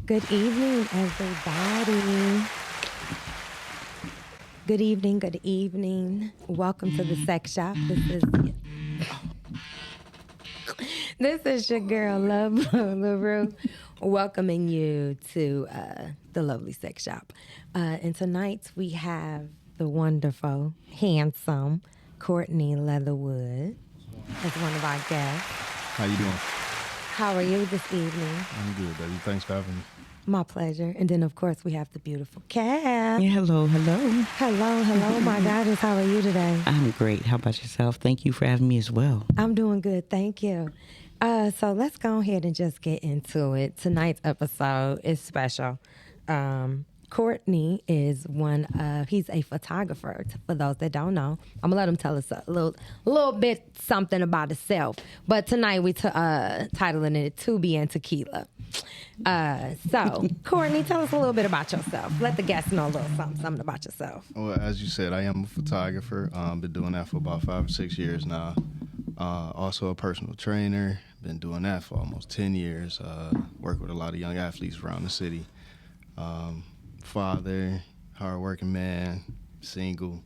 Good evening, everybody. Good evening, good evening. Welcome to the sex shop. This is your girl, Love LaRue, welcoming you to the lovely sex shop. And tonight we have the wonderful, handsome Cortney Leatherwood as one of our guests. How you doing? How are you this evening? I'm good, baby. Thanks for having me. My pleasure. And then, of course, we have the beautiful Kat. Yeah, hello. Hello, my goddess. How are you today? I'm great. How about yourself? Thank you for having me as well. I'm doing good. Thank you. So let's go ahead and just get into it. Tonight's episode is special. Cortney is he's a photographer. For those that don't know, I'm gonna let him tell us a little bit something about himself. But tonight we titling it Tubi and Tequila. So Cortney, tell us a little bit about yourself. Let the guests know a little something about yourself. Well, as you said, I am a photographer. Been doing that for about 5 or 6 years now. Also a personal trainer. Been doing that for almost 10 years. Work with a lot of young athletes around the city. Father, hardworking man, single.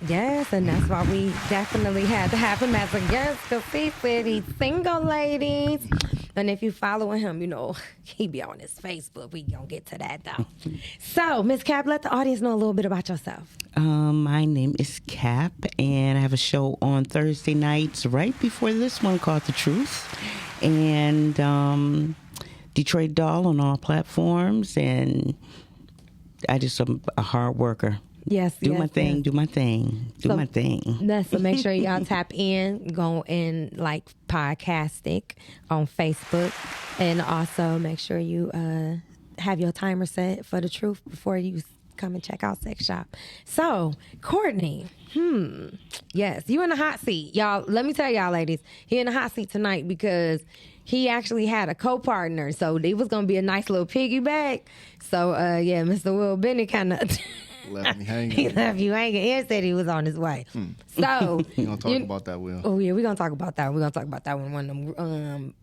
Yes, and that's why we definitely had to have him as a guest, because he said he's single, ladies. And if you following him, you know, he be on his Facebook. We gonna get to that, though. So, Miss Cap, let the audience know a little bit about yourself. My name is Cap, and I have a show on Thursday nights right before this one called The Truth. And Detroit Doll on all platforms, and I just am a hard worker. Yes, do my thing. So make sure y'all tap in, go in like Podcastic on Facebook, and also make sure you have your timer set for The Truth before you come and check out Sex Shop. So, Cortney, yes, you in the hot seat. Y'all, let me tell y'all ladies, he in the hot seat tonight because he actually had a co-partner, so it was going to be a nice little piggyback. So, Mr. Will Bennett kind of left me hanging. He left you hanging and said he was on his way. So We're going to talk about that, Will. Oh, yeah, we're going to talk about that. We're going to talk about that in one of them,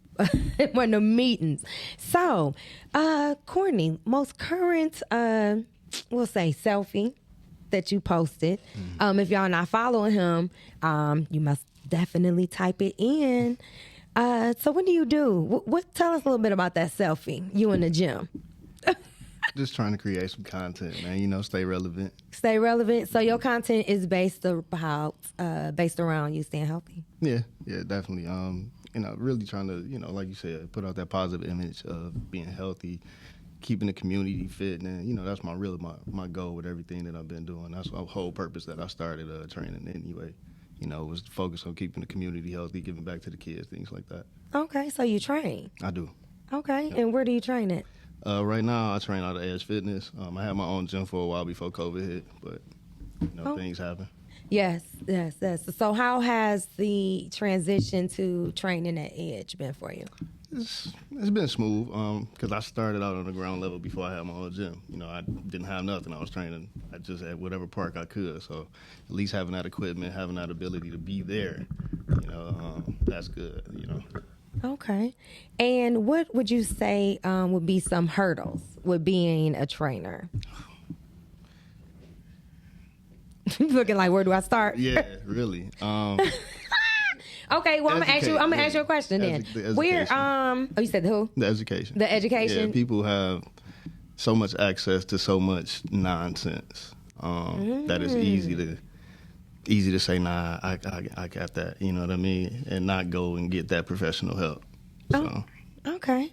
one of the meetings. So, Cortney, most current, we'll say selfie that you posted. If y'all not following him, you must definitely type it in. So what do you do? Tell us a little bit about that selfie, you in the gym. Just trying to create some content, man. You know, stay relevant. Stay relevant. So your content is based around you staying healthy? Yeah, definitely. Really trying to, like you said, put out that positive image of being healthy, keeping the community fit, and that's my goal with everything that I've been doing. That's the whole purpose that I started training anyway. Was to focus on keeping the community healthy, giving back to the kids, things like that. Okay, so you train? I do. Okay, yep. And where do you train at? Right now, I train out of Edge Fitness. I had my own gym for a while before COVID hit, but things happen. Yes. So how has the transition to training at Edge been for you? It's been smooth because I started out on the ground level before I had my own gym. I didn't have nothing. I was training. I just at whatever park I could. So at least having that equipment, having that ability to be there, that's good. Okay. And what would you say would be some hurdles with being a trainer? Looking like, where do I start? Yeah, really. Okay, well, I'm gonna ask you a question then. Where you said who? The education. The education. Yeah, people have so much access to so much nonsense that it's easy to say, nah, I got that, you know what I mean, and not go and get that professional help. So. Oh, okay.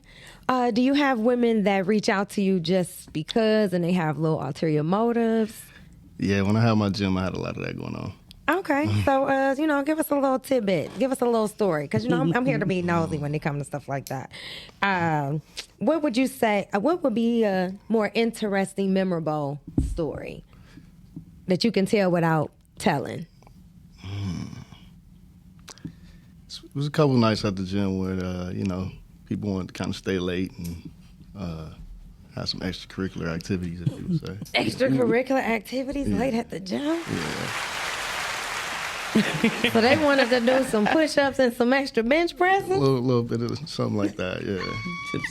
Do you have women that reach out to you just because, and they have little ulterior motives? Yeah, when I had my gym, I had a lot of that going on. Okay, so give us a little tidbit, give us a little story, because I'm here to be nosy when it comes to stuff like that. What would you say? What would be a more interesting, memorable story that you can tell without telling? It was a couple of nights at the gym where people wanted to kind of stay late and have some extracurricular activities, if you would say. Extracurricular activities late at the gym? Yeah. So they wanted to do some push-ups and some extra bench pressing? A little bit of something like that, yeah.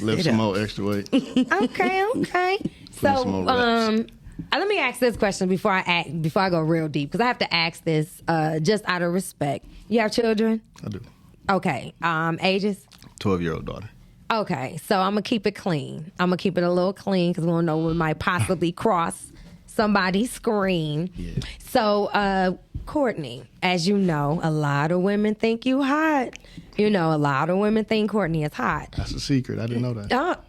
Lift some more extra weight. Okay. So, let me ask this question before I go real deep, because I have to ask this just out of respect. You have children? I do. Okay. Ages? 12-year-old daughter. Okay. So I'm going to keep it clean. I'm going to keep it a little clean because we don't know what might possibly cross somebody's screen. Yeah. So, Cortney, as you know, a lot of women think you hot. You know, a lot of women think Cortney is hot. That's a secret. I didn't know that.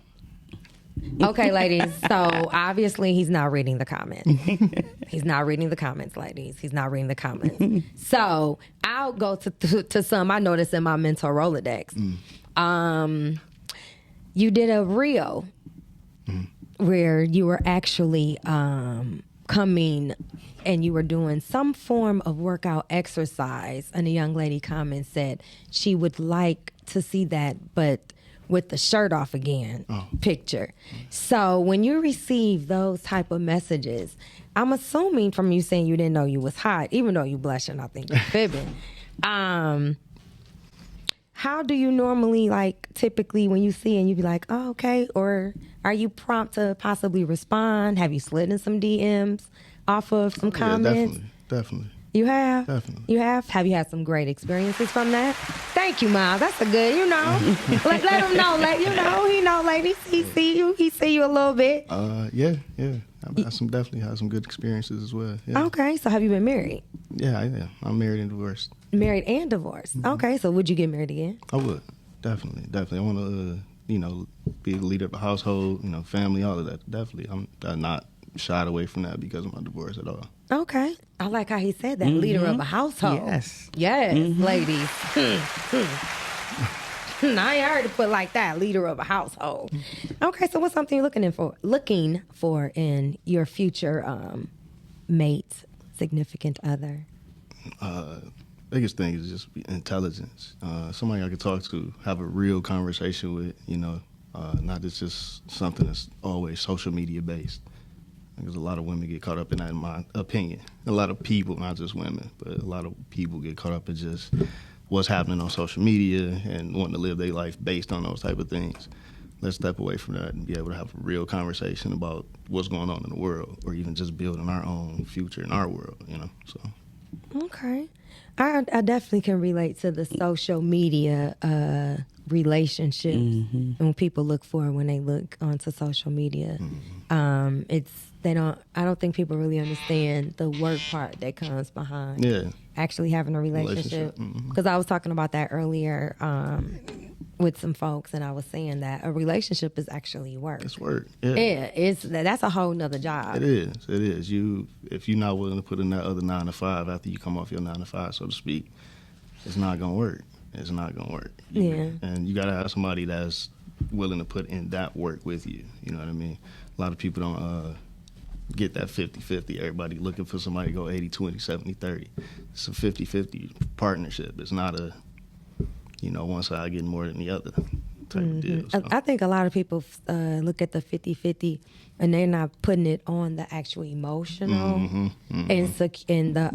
Okay, ladies. So obviously he's not reading the comments. He's not reading the comments, ladies. He's not reading the comments. So I'll go to some I noticed in my mental Rolodex. You did a reel where you were actually coming and you were doing some form of workout exercise, and a young lady commented said she would like to see that, but with the shirt off again picture. So when you receive those type of messages, I'm assuming from you saying you didn't know you was hot, even though you blushing, I think you're fibbing. How do you normally, like, typically when you see and you be like, oh, okay, or are you prompt to possibly respond? Have you slid in some DMs off of some comments? Definitely. You have? Definitely. You have? Have you had some great experiences from that? Thank you, Miles. That's a good, let him know. He know, ladies. He see you a little bit. Yeah. Definitely had some good experiences as well. Yeah. Okay, so have you been married? Yeah. I'm married and divorced. Married and divorced. Mm-hmm. Okay, so would you get married again? I would. Definitely. I want to, be the leader of the household, family, all of that. Definitely. I'm not shied away from that because of my divorce at all. Okay. I like how he said that, leader of a household. Yes, ladies. I ain't heard it put like that, leader of a household. Okay, so what's something you're looking for in your future mate, significant other? Biggest thing is just intelligence. Somebody I can talk to, have a real conversation with, not just something that's always social media based. Because a lot of women get caught up in that, in my opinion. A lot of people, not just women, but a lot of people get caught up in just what's happening on social media and wanting to live their life based on those type of things. Let's step away from that and be able to have a real conversation about what's going on in the world, or even just building our own future in our world, So. Okay. I definitely can relate to the social media relationships and what people look for when they look onto social media. I don't think people really understand the work part that comes behind actually having a relationship. Because I was talking about that earlier with some folks, and I was saying that a relationship is actually work. It's work. That's a whole nother job. It is. If you're not willing to put in that other 9 to 5 after you come off your 9 to 5, so to speak, it's not gonna work. It's not gonna work. And you gotta have somebody that's willing to put in that work with you. You know what I mean? A lot of people don't get that 50-50. Everybody looking for somebody to go 80-20, 70-30. It's a 50-50 partnership. It's not a, one side getting more than the other type of deal. So. I think a lot of people look at the 50-50 and they're not putting it on the actual emotional and the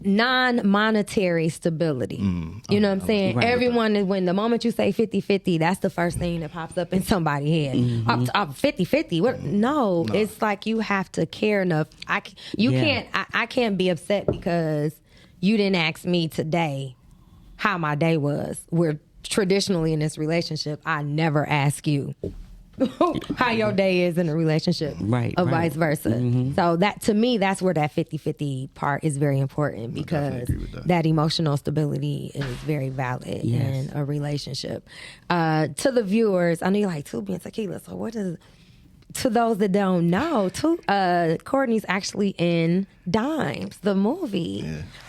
non-monetary stability. You know what I'm saying? Right. Everyone, when the moment you say 50-50, that's the first thing that pops up in somebody's head. 50-50? No, it's like you have to care enough. I can't be upset because you didn't ask me today how my day was. Where traditionally in this relationship, I never ask you how your day is in a relationship, or vice versa. So that, to me, that's where that 50-50 part is very important, because that emotional stability is very valid in a relationship. To the viewers, I know you're like, Tubi and Tequila, so what is, to those that don't know, Cortney's actually in Dimes, the movie.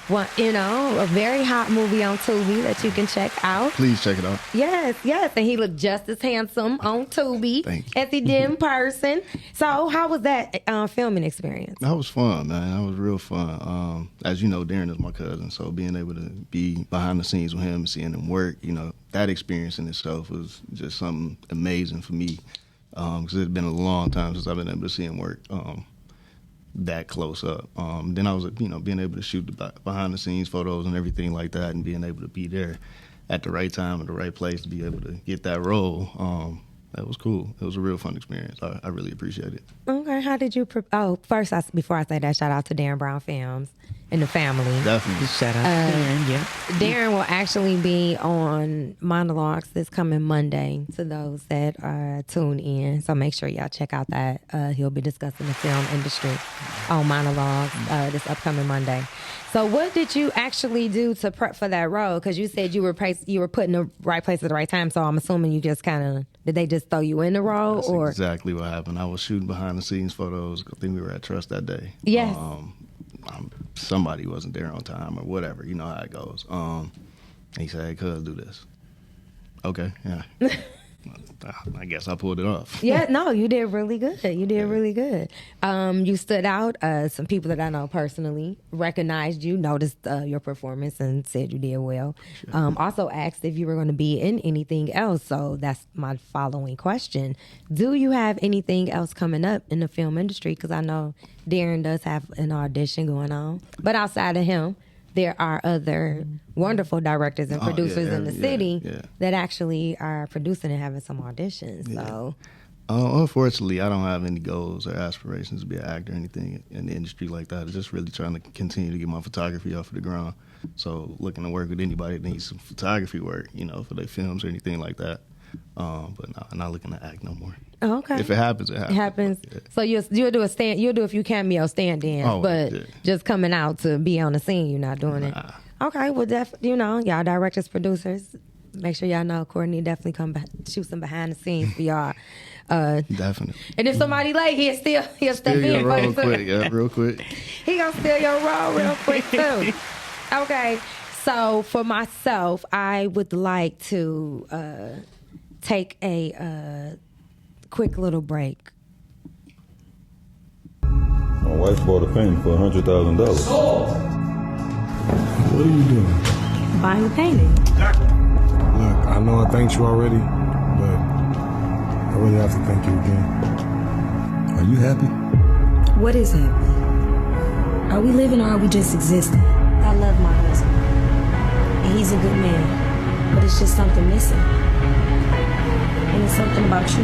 A very hot movie on Tubi that you can check out. Please check it out. Yes. And he looked just as handsome on Tubi as he did in person. So how was that filming experience? That was fun, man. That was real fun. As you know, Darren is my cousin, so being able to be behind the scenes with him and seeing him work, that experience in itself was just something amazing for me. Because it's been a long time since I've been able to see him work. that close up. Then I was, being able to shoot the behind the scenes photos and everything like that, and being able to be there at the right time at the right place to be able to get that role. That was cool. It was a real fun experience. I really appreciate it. Okay, how did you? First, before I say that, shout out to Darren Brown Films and the family. Definitely. Shout out to Darren. Yeah. Darren will actually be on Monologues this coming Monday to those that tune in. So make sure y'all check out that. He'll be discussing the film industry on Monologues this upcoming Monday. So what did you actually do to prep for that role? Because you said you were put in the right place at the right time. So I'm assuming you just did they just throw you in the role? That's or exactly what happened. I was shooting behind the scenes photos. I think we were at Trust that day. Yes. Somebody wasn't there on time or whatever. You know how it goes. He said, "Hey, cuz, do this." Okay, yeah. I guess I pulled it off. Yeah, no, you did really good. You did really good. You stood out. Some people that I know personally recognized you, noticed your performance, and said you did well. Sure. Also asked if you were going to be in anything else. So that's my following question. Do you have anything else coming up in the film industry? Because I know Darren does have an audition going on. But outside of him, there are other wonderful directors and producers in the city that actually are producing and having some auditions. Yeah. So, unfortunately, I don't have any goals or aspirations to be an actor or anything in the industry like that. I'm just really trying to continue to get my photography off of the ground. So, looking to work with anybody that needs some photography work, for their films or anything like that. But no, I'm not looking to act no more. Oh, okay. If it happens, it happens. Yeah. So you'll do a few cameo stand-ins, but just coming out to be on the scene, you're not doing it. Okay, well, y'all directors, producers, make sure y'all know Cortney definitely come shoot some behind the scenes for y'all. Definitely. And if somebody late, he'll step in for you quick, real quick. He gonna steal your role real quick too. Okay, so for myself, I would like to take a quick little break. My wife bought a painting for $100,000. What are you doing? Buying the painting. Look, I know I thanked you already, but I really have to thank you again. Are you happy? What is happy? Are we living or are we just existing? I love my husband, and he's a good man, but it's just something missing. And it's something about you.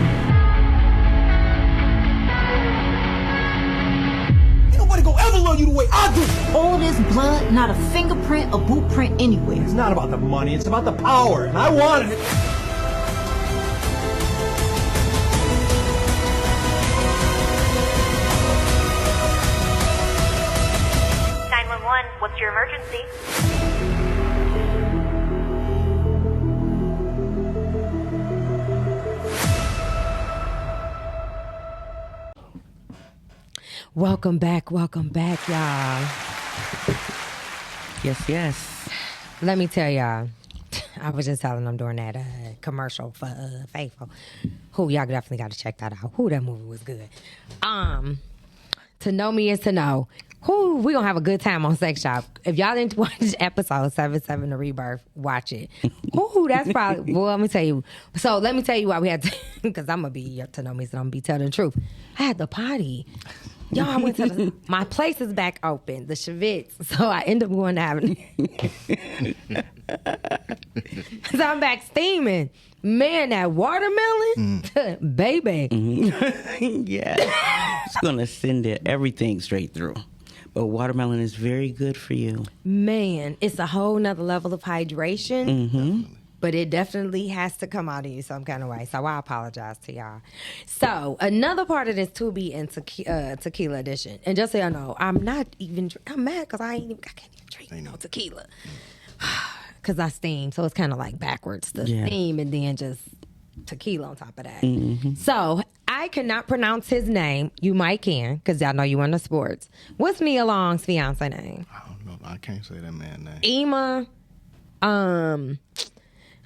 Ain't nobody gonna ever love you the way I do. All this blood, not a fingerprint or boot print anywhere. It's not about the money, it's about the power, and I wanted it. What's your emergency? Welcome back, y'all. Yes. Let me tell y'all, I was just telling them during that commercial for Faithful. Y'all definitely got to check that out. That movie was good. To know me is to know. We gonna have a good time on Sex Shop. If y'all didn't watch episode 77 of Rebirth, watch it. That's probably, well, let me tell you. So let me tell you why we had to, because I'm gonna be to know me, so I'm gonna be telling the truth. I had the party. Y'all, I went to my place is back open, the Chevette. So I end up going to Havent. So I'm back steaming. Man, that watermelon, baby. Yeah. It's going to send everything straight through. But watermelon is very good for you. Man, it's a whole nother level of hydration. Mm-hmm. But it definitely has to come out of you some kind of way. So I apologize to y'all. So another part of this Tubi and Tequila edition. And just so y'all know, I'm mad because I can't even drink no tequila. Because I steam. So it's kind of like backwards. The steam and then just tequila on top of that. Mm-hmm. So I cannot pronounce his name. You might can, because y'all know you in the sports. What's Nia Long's fiance name? I don't know. I can't say that man's name. Ema.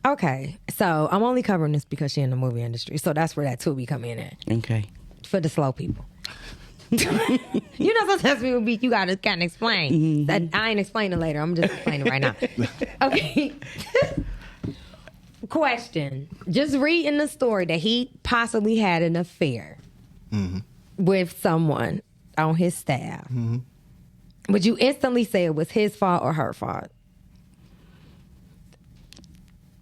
Okay, so I'm only covering this because she's in the movie industry, so that's where that Tubi come in at. Okay. For the slow people. Sometimes you gotta kind of explain. Mm-hmm. I ain't explaining later. I'm just explaining right now. Okay. Question. Just reading the story that he possibly had an affair with someone. on his staff, would you instantly say it was his fault or her fault?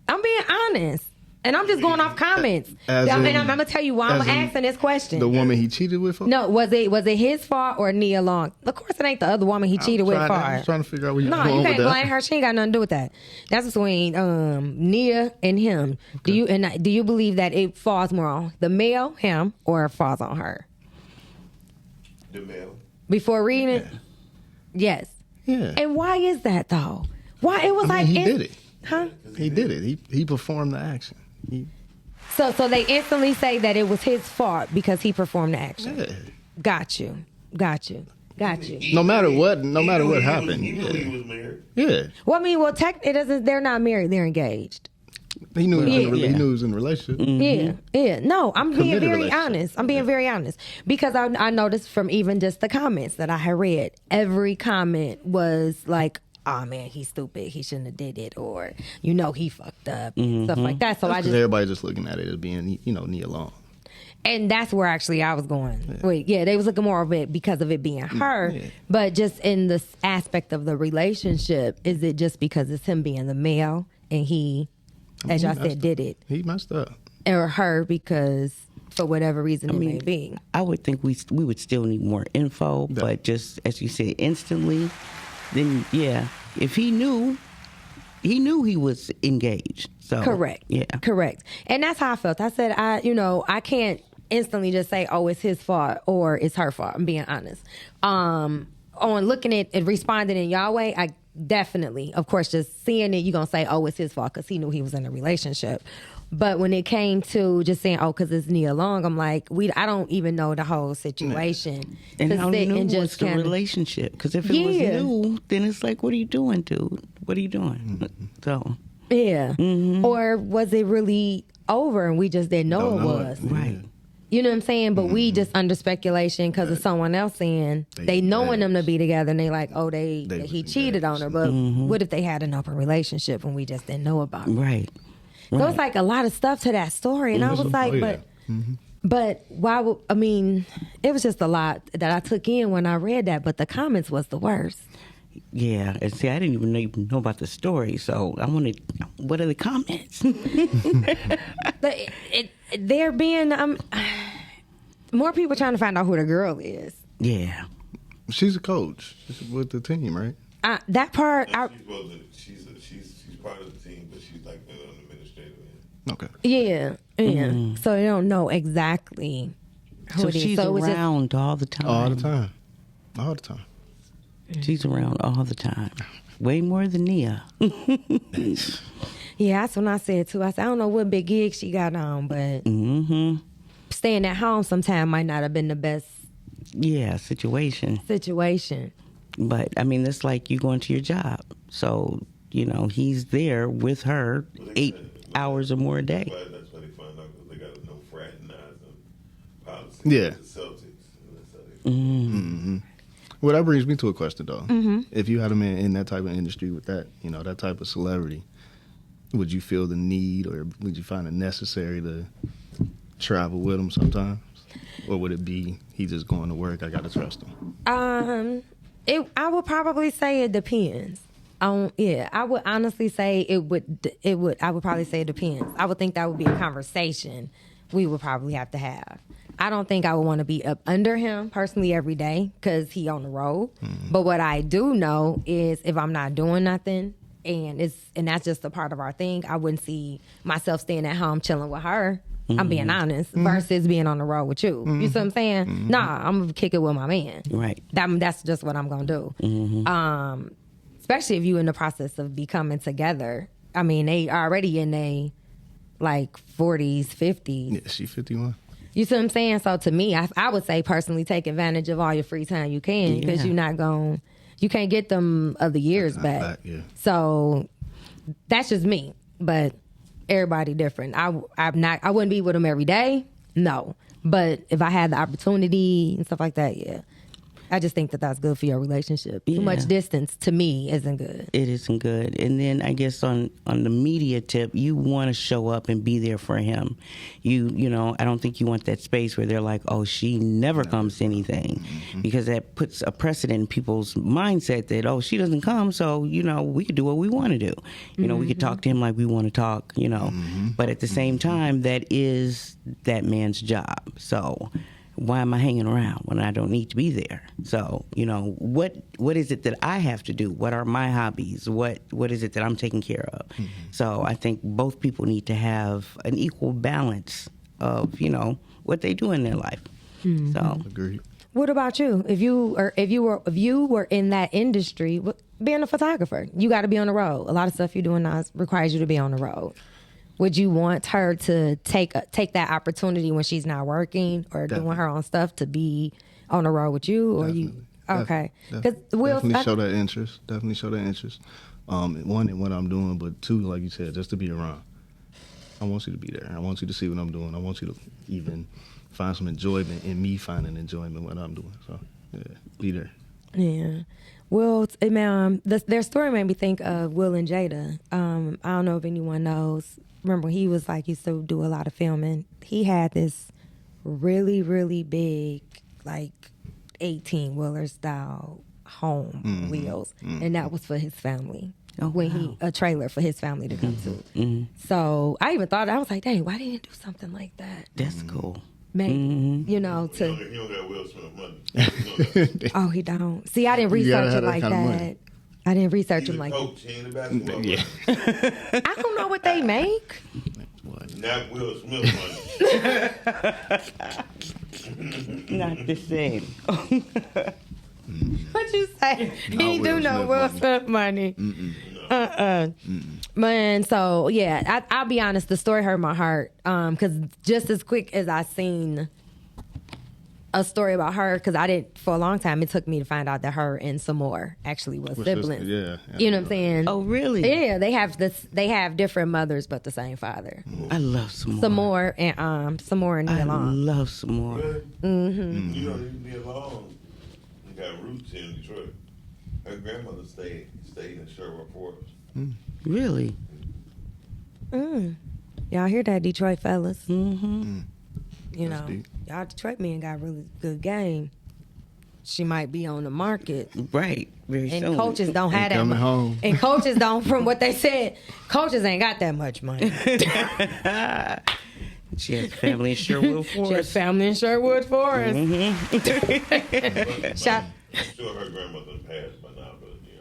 I'm being honest. And I'm just going off comments. And I'm going to tell you why I'm asking this question. The woman he cheated with? No, was it his fault or Nia Long? Of course it ain't the other woman he cheated with. I was trying to figure out where you're going No, you with can't that. blame her. She ain't got nothing to do with that. That's between Nia and him. Okay. Do you believe that it falls more on the male, him, or it falls on her? The male. Before reading it? Yes. Yeah. And why is that though? Why it was he did it. Huh? He did it. He performed the action. So they instantly say that it was his fault because he performed the action. Yeah. Got you. No matter what happened. He knew he was married. Yeah. Well, I mean, it doesn't. They're not married. They're engaged. He knew he was in a relationship. Yeah. No, I'm being Committed very relationship. honest. I'm being very honest because I noticed from even just the comments that I had read, every comment was like, "Oh man, he's stupid. He shouldn't have did it," or he fucked up, and stuff like that. So That's everybody just looking at it as being Nia Long. And that's where actually I was going. They was looking more of it because of it being her. Yeah. But just in this aspect of the relationship, is it just because it's him being the male and he, as y'all said, did it? He messed up. Or her because for whatever reason it may be. I would think we would still need more info, but just as you said, instantly, then if he knew he was engaged. So correct. Yeah. Correct. And that's how I felt. I said I can't instantly just say, oh, it's his fault or it's her fault. I'm being honest. On looking at it, responding in y'all way, I definitely, of course, just seeing it, you're going to say, oh, it's his fault because he knew he was in a relationship. But when it came to just saying, oh, because it's Nia Long, I'm like, I don't even know the whole situation. And how new was the relationship? Because if it was new, then it's like, what are you doing, dude? What are you doing? So. Yeah. Or was it really over and we just didn't know it was? Right. You know what I'm saying? But we just under speculation because of someone else saying they knowing them to be together and they like, oh, he cheated on her. But what if they had an open relationship and we just didn't know about it? Right. So it's like a lot of stuff to that story. And I was like, but why would, it was just a lot that I took in when I read that, but the comments was the worst. Yeah, and see, I didn't even know about the story, so I wanted, what are the comments? They're being, more people trying to find out who the girl is. Yeah. She's a coach. She's with the team, right? That part, she's part of the team, but she's like an administrator. Okay. Yeah. So they don't know exactly who it is. She's around all the time. All the time. She's around all the time. Way more than Nia. Yeah, that's when I said too. I said, I don't know what big gig she got on, but staying at home sometime might not have been the best situation. But it's like you going to your job. So, he's there with her 8 hours or more a day. That's why they find out because they got no fraternizing policy. Yeah. The Celtics. Well, that brings me to a question, though. If you had a man in that type of industry with that, that type of celebrity, would you feel the need or would you find it necessary to travel with him sometimes? Or would it be he just going to work, I got to trust him? I would probably say it depends. I would honestly say it would. I would probably say it depends. I would think that would be a conversation we would probably have to have. I don't think I would want to be up under him personally every day because he on the road. But what I do know is if I'm not doing nothing and that's just a part of our thing, I wouldn't see myself staying at home chilling with her. I'm being honest, versus being on the road with you. You see what I'm saying? Nah, I'm gonna kick it with my man. Right. That's just what I'm gonna do. Especially if you in the process of becoming together. They already in their 40s, 50s. Yeah, she 51. You see what I'm saying? So to me, I would say personally take advantage of all your free time you can because you're not going, you can't get them other years back. Yeah. So that's just me. But everybody different. I wouldn't be with them every day. No. But if I had the opportunity and stuff like that, yeah. I just think that that's good for your relationship. Yeah. Too much distance to me isn't good. It isn't good. And then I guess on the media tip, you want to show up and be there for him. You know, I don't think you want that space where they're like, oh, she never comes to anything, because that puts a precedent in people's mindset that, oh, she doesn't come, so, you know, we could do what we want to do. You know, we could talk to him like we want to talk, you know. But at the same time, that is that man's job. So why am I hanging around when I don't need to be there? So, you know, what is it that I have to do? What are my hobbies? What is it that I'm taking care of? So I think both people need to have an equal balance of, you know, what they do in their life. So Agreed. What about you? If you were in that industry, being a photographer, you got to be on the road. A lot of stuff you're doing now requires you to be on the road. Would you want her to take that opportunity when she's not working or doing her own stuff to be on the road with you, or Definitely. Okay? Definitely show that interest. Definitely show that interest. One, in what I'm doing, but two, like you said, just to be around. I want you to be there. I want you to see what I'm doing. I want you to even find some enjoyment in me finding enjoyment in what I'm doing. So, yeah, be there. Yeah. Will, their story made me think of Will and Jada. I don't know if anyone knows. Remember, he was like, used to do a lot of filming. He had this really, really big, like 18-wheeler style home wheels, and that was for his family. A trailer for his family to come to. So I even thought, I was like, dang, why didn't he do something like that? that's cool. Maybe, you know, to. He don't got Will Smith money. Oh, he don't. See, I didn't research it like that. I didn't research him like that. Coach, he ain't a basketball Yeah. player. I don't know what they make. Not Will Smith money. Not the same. What you say? He do know Will Smith money. Man, so yeah, I'll be honest. The story hurt my heart. Because just as quick as I seen a story about her, because I didn't, for a long time, it took me to find out that her and Samore actually was siblings. Yeah. You know what I'm saying? Oh, really? Yeah, they have different mothers but the same father. I love some more. Samore and Nia I Long. love some more. You know, Nia Long got roots here in Detroit. Her grandmother stayed in Sherwood Forest. Really? Y'all hear that, Detroit fellas? You That's know, deep. y'all Detroit men got really good game. She might be on the market. Right. Very And soon. coaches don't have that coming much. home. And coaches don't, from what they said, coaches ain't got that much money. She has family in Sherwood She has Forest. family in Sherwood Forest. Shout. I'm sure her grandmother passed by now, but you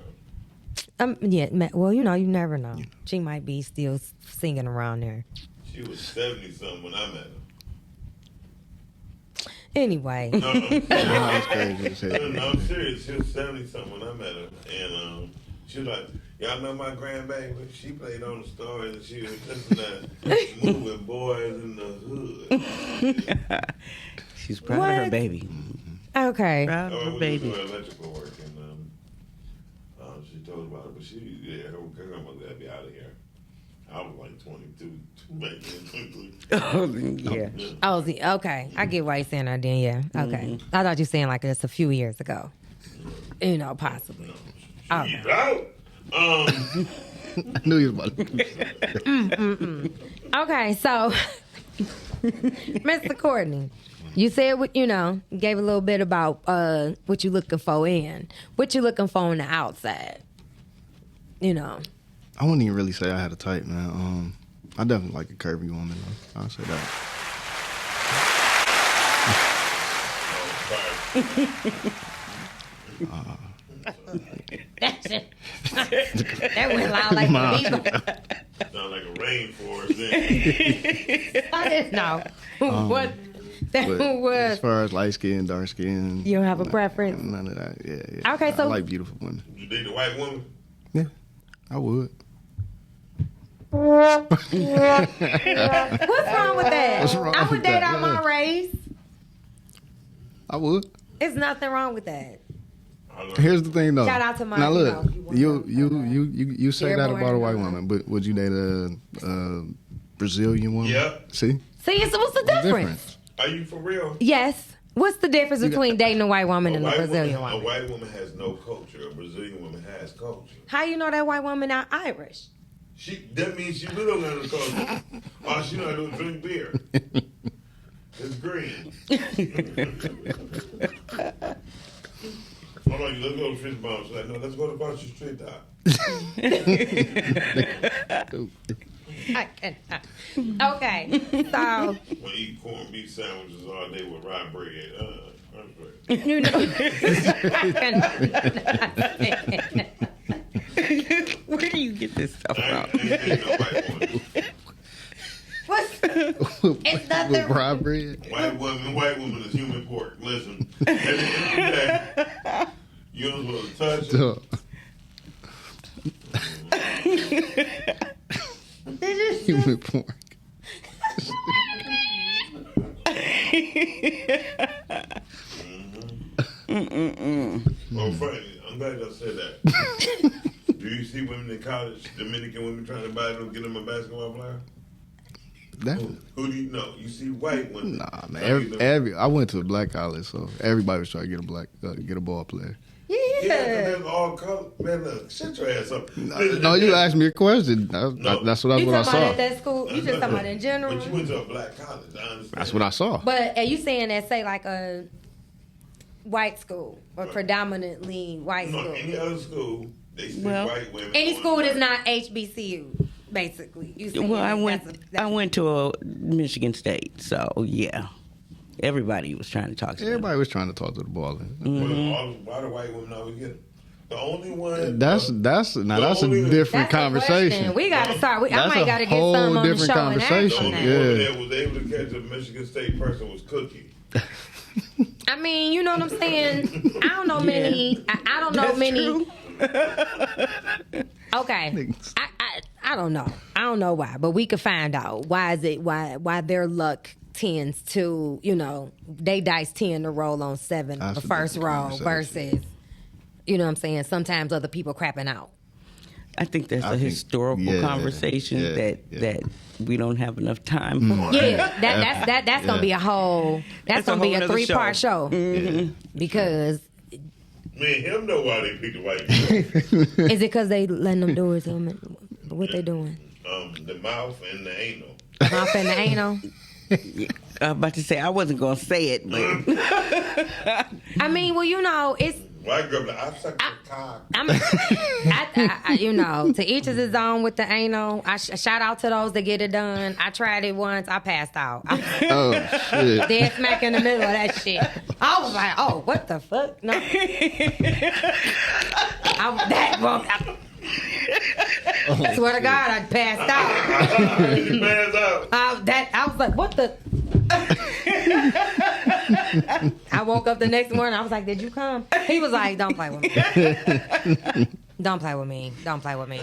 know. Yeah, well, you know, you never know. She might be still singing around there. She was 70-something when I met her. Anyway. That's crazy as hell. No, I'm serious. She was 70-something when I met her. And she was like, y'all know my grandbaby? She played on the Stars and she was listening to Moving Boys in the Hood. She's proud of her baby. Okay. Proud of her baby. We doing electrical work and she told about it. But her grandmother got to be out of here. I was like 22, back then, 23. Yeah. Oh, okay. I get why you're saying that then, yeah. Okay. I thought you were saying like it's a few years ago. You know, possibly. Okay. She's out. I knew you was about to. Okay, so, Mr. Cortney, you said, gave a little bit about what you looking for in. What you looking for on the outside? You know. I wouldn't even really say I had a type, man. I definitely like a curvy woman, though. I'll say that. That went loud like a beaver. Sound like a rainforest then. I didn't know. What that But was. as far as light skin, dark skin, You don't have a preference? None of that. Yeah. Okay, so I like beautiful women. You date the white woman? Yeah, I would. What's wrong with that? What's wrong I would with date that? out my Yeah. race. I would. It's nothing wrong with that. Here's the thing, though. Shout out to my, Now look, you you say that Airborne about a white and all woman, but would you date a Brazilian woman? Yeah. See? See, what's the difference? Are you for real? Yes. What's the difference between dating a white woman and a Brazilian woman? A white woman has no culture. A Brazilian woman has culture. How you know that white woman not Irish? That means she really don't have no culture. All she know how to do is drink beer. It's green. Hold on, let's go to Fish Bomb. She's like, no, let's go to Boston Street Dog. Okay, so we eat corned beef sandwiches all day with rye bread. You know, where do you get this stuff from? It's nothing. With rye bread. White woman is human pork. Listen, at the end of the day, you don't supposed to touch it. Human pork. Well, Frank, I'm glad y'all said that. Do you see women in college, Dominican women trying to buy them, get them a basketball player? Who do you know? You see white women. Nah, man. I went to a black college, so everybody was trying to get a ball player. Yeah, all color. Man, look, shut your ass up. No, you asked me a question. That's what I saw. At that school? You just talking about in general? But you went to a black college. I understand. That's what I saw. But are you saying that, say, like a white school or predominantly white school? No, any other school, they see white women. Any school that's not HBCU, basically. I went to a Michigan State, so yeah. Everybody was trying to talk to them. Everybody was trying to talk to the baller. Why do white women always get it? The only one. That's a different conversation. We got to start. I might got to get some on the show conversation. And the only woman that was able to catch a Michigan State person was Cookie. I mean, you know what I'm saying? I don't know many. I don't know many. Okay. I don't know. I don't know why, but we could find out. Why is it? Why their luck tends to, they dice tend to roll on 7 the first roll versus, you know what I'm saying, sometimes other people crapping out. I think that's a historical conversation that we don't have enough time for. Yeah, that's gonna be a whole. That's gonna be a 3-part show. Mm-hmm. Because me and him know why they picked the white people. Is it because they letting them do it? What they doing? The mouth and the anal. Mouth and the anal. I'm about to say I wasn't gonna say it, but I mean, well, it's. White girl, I suck your cock. To each is his own with the anal. Shout out to those that get it done. I tried it once. I passed out. Oh shit! Dead smack in the middle of that shit. I was like, oh, what the fuck? No. I swear to God, I passed out. You passed out. I was like, what the? I woke up the next morning. I was like, did you come? He was like, don't play with me. Don't play with me. Don't play with me.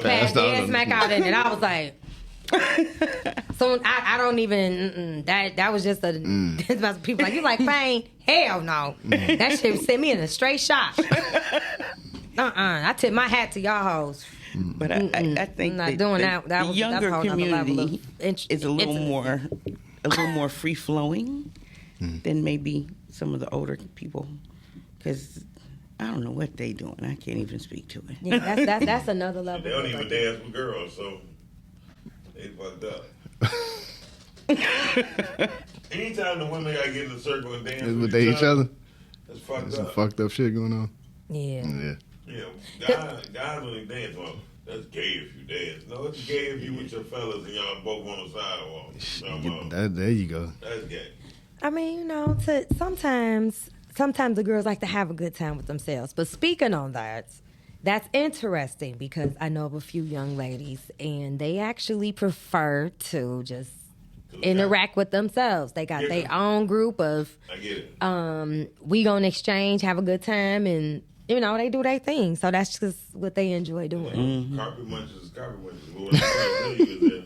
Passed dead smack out in it. I was like, so I don't even. That was just people like, you like pain? Hell no. That shit sent me in a straight shot. I tip my hat to y'all hoes. But I think not doing that. The younger community is a little more free flowing than maybe some of the older people, because I don't know what they doing. I can't even speak to it. Yeah, that's another level. They don't even dance with girls, so they fucked up. Anytime the women gotta get in a circle and dance with each other, that's fucked up. Some fucked up shit going on. Yeah. Guys only dance. Well, that's gay if you dance. No, it's gay if you with your fellas and y'all both on the sidewalk. There you go. That's gay. I mean, sometimes the girls like to have a good time with themselves. But speaking on that, that's interesting because I know of a few young ladies and they actually prefer to just interact with themselves. They got their own group of, I get it. We gonna exchange, have a good time, and they do their thing. So that's just what they enjoy doing. Mm-hmm. Carpet munchers is carpet munchers. But what I'm trying to tell you is that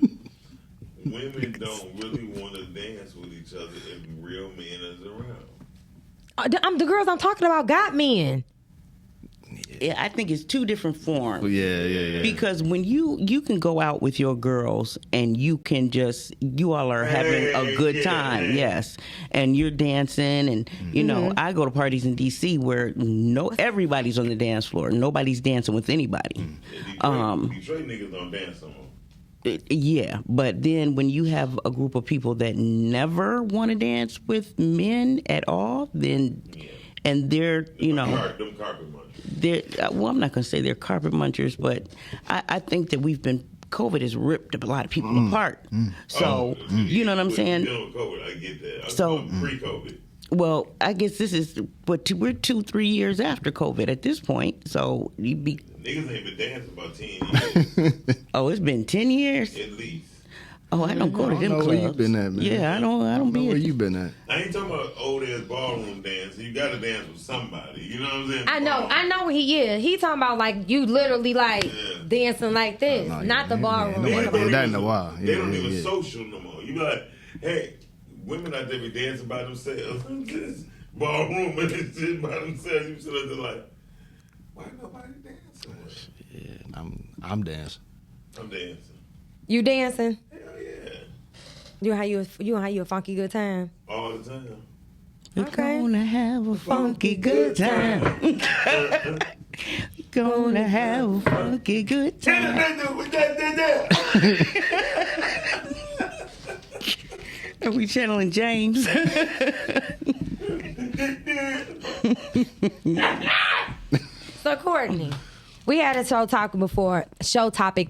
women don't really want to dance with each other if real men is around. The girls I'm talking about got men. Yeah. I think it's two different forms. Yeah. Because when you can go out with your girls and you all are having a good time, yes, and you're dancing, and you know, I go to parties in D.C. where everybody's on the dance floor, nobody's dancing with anybody. Detroit niggas don't dance no more. Yeah, but then when you have a group of people that never want to dance with men at all, then and they're them carpet munchers. Well, I'm not going to say they're carpet munchers, but I think that COVID has ripped a lot of people apart. So you know what I'm saying? Dealing with COVID, I get that. So pre-COVID. Well, I guess this is we're 2-3 years after COVID at this point. So niggas ain't been dancing about 10 years. Oh, it's been 10 years? At least. Oh, I don't go to them clubs. Where you been at, man? Yeah, I don't be. Where you been at? I ain't talking about old ass ballroom dance. You got to dance with somebody. You know what I'm saying? I know he is. He talking about like you literally like dancing like this, not the ballroom. Nobody did that in a while. They don't even social no more. You be like, hey, women out there be dancing by themselves. This ballroom and this shit by themselves. You sit there like, why nobody dancing? Yeah, I'm dancing. I'm dancing. You dancing? Hell yeah. You have you a funky good time? All the time. We're gonna have a funky good time. Gonna have a funky good time. Are we channeling James? So Cortney, we had a show topic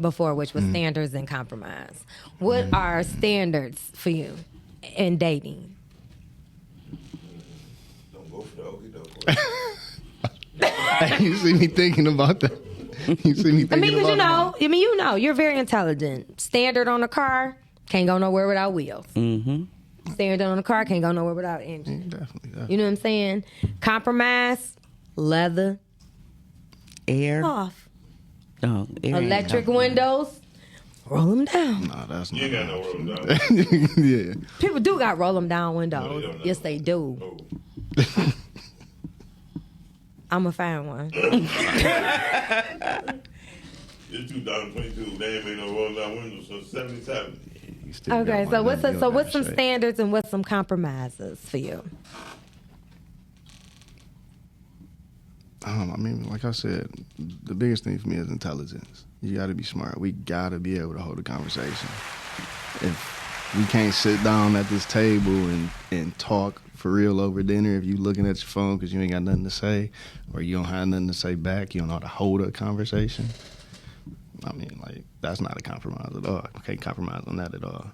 before, which was standards and compromise. What are standards for you in dating? Don't go for the okey doke. You see me thinking about that. You see me thinking about that. You know, you're very intelligent. Standard on a car, can't go nowhere without wheels. Mm-hmm. Standard on a car, can't go nowhere without engine. Definitely. You know what I'm saying? Compromise, leather, air, off. Oh, air electric windows, roll them down. No, that's not. You ain't got no roll them down. Yeah. People do got roll them down windows. No, they don't. Yes, they do. Oh. I'm going to find one. It's 2022. They ain't made no roll down windows since 77. Okay, so what's some standards and what's some compromises for you? I mean, like I said, the biggest thing for me is intelligence. You got to be smart. We got to be able to hold a conversation. If we can't sit down at this table and talk for real over dinner, if you looking at your phone because you ain't got nothing to say, or you don't have nothing to say back, you don't know how to hold a conversation. I mean, like, that's not a compromise at all. I can't compromise on that at all.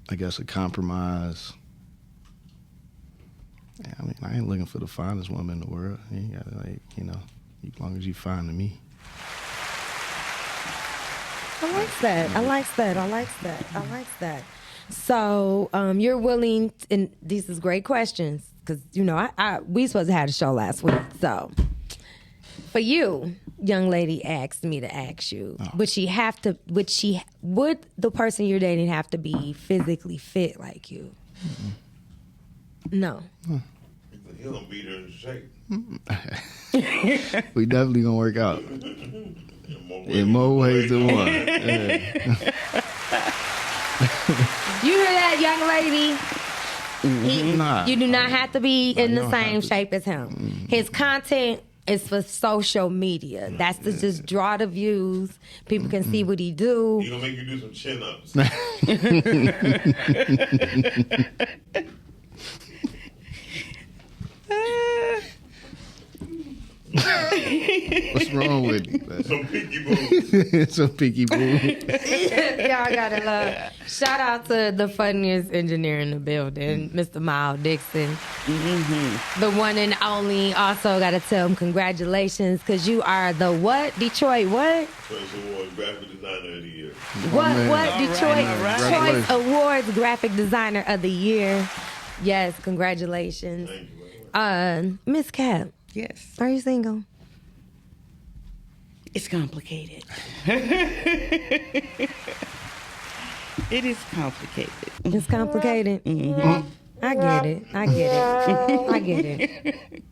I guess a compromise. Yeah, I mean, I ain't looking for the finest woman in the world. You ain't gotta, like, you know, as long as you fine to me. I like that. So, you're willing, and these is great questions, because, you know, we supposed to have a show last week. So, for you, young lady asked me to ask you, would the person you're dating have to be physically fit like you? Mm-hmm. No. He don't beat her in shape. We definitely gonna work out. In more ways than one. Yeah. You hear that, young lady? You do not have to be in the same shape as him. Mm-hmm. His content is for social media. That's to just draw the views. People can see what he do. He gonna make you do some chin-ups. What's wrong with you, man? Some peeky boobs. Some peeky boobs. Y'all gotta love. Shout out to the funniest engineer in the building, Mr. Miles Dixon. Mm-hmm. The one and only. Also gotta tell him congratulations, because you are the what? Detroit what? Choice Awards Graphic Designer of the Year. What? Detroit Choice Awards Graphic Designer of the Year. Yes, congratulations. Thank you very much. Miss Cap. Yes. Are you single? It's complicated. It is complicated. It's complicated. Mm-hmm. I get it. I get it.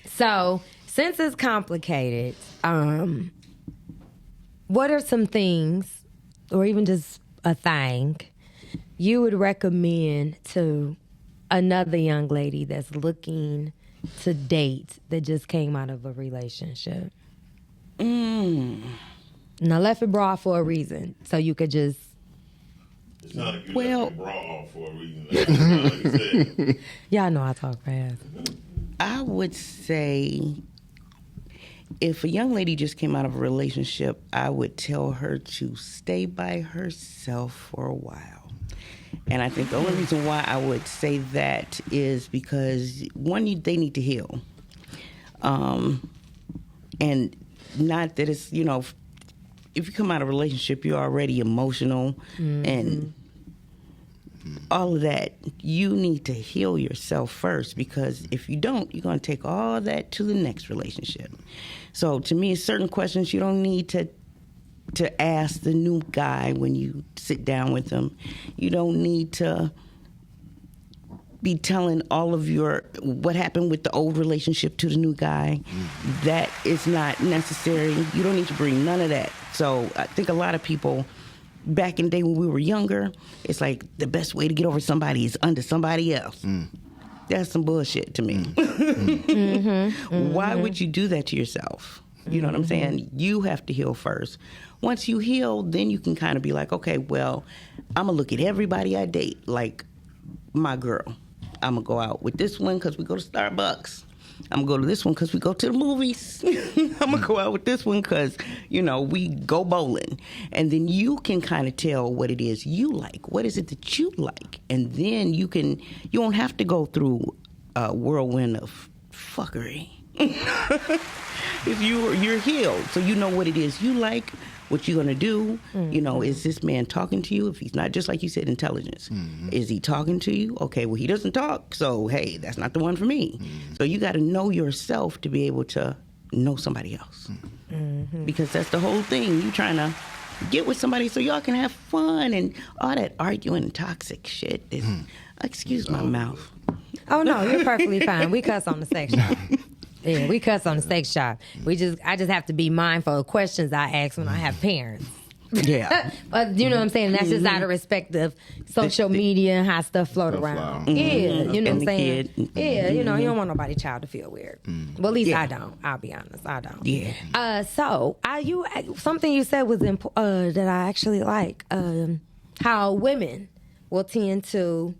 So since it's complicated, what are some things, or even just a thing, you would recommend to another young lady that's looking to date that just came out of a relationship? Now, left it broad for a reason, so you could just. It's not like you left it broad for a reason. That's not like you said. Y'all know I talk fast. I would say if a young lady just came out of a relationship, I would tell her to stay by herself for a while. And I think the only reason why I would say that is because, one, they need to heal. And not that it's, if you come out of a relationship, you're already emotional and all of that. You need to heal yourself first, because if you don't, you're going to take all that to the next relationship. So to me, certain questions you don't need to ask the new guy when you sit down with them. You don't need to be telling all of what happened with the old relationship to the new guy. That is not necessary. You don't need to bring none of that. So I think a lot of people back in the day when we were younger, it's like the best way to get over somebody is under somebody else. That's some bullshit to me. Why would you do that to yourself? You know what I'm saying? You have to heal first. Once you heal, then you can kind of be like, okay, well, I'm going to look at everybody I date like my girl. I'm going to go out with this one because we go to Starbucks. I'm going to go to this one because we go to the movies. I'm going to go out with this one because, we go bowling. And then you can kind of tell what it is you like. What is it that you like? And then you won't have to go through a whirlwind of fuckery. If you're healed, so you know what it is you like, what you're going to do. Is this man talking to you? If he's not, just like you said, intelligence. Is he talking to you? Okay, well, he doesn't talk, so hey, that's not the one for me. So you got to know yourself to be able to know somebody else. Because that's the whole thing. You trying to get with somebody so y'all can have fun, and all that arguing and toxic shit is, excuse my mouth. Oh no, you're perfectly fine. We cuss on the sex shop. Yeah, we cuss on the sex shop. I just have to be mindful of questions I ask when I have parents. Yeah. But you know what I'm saying? That's just out of respect of social media and how stuff float around. Yeah, you know what I'm saying? Yeah, you don't want nobody's child to feel weird. Well, at least I don't. I'll be honest, I don't. Yeah. Something you said was that I actually like, how women will tend to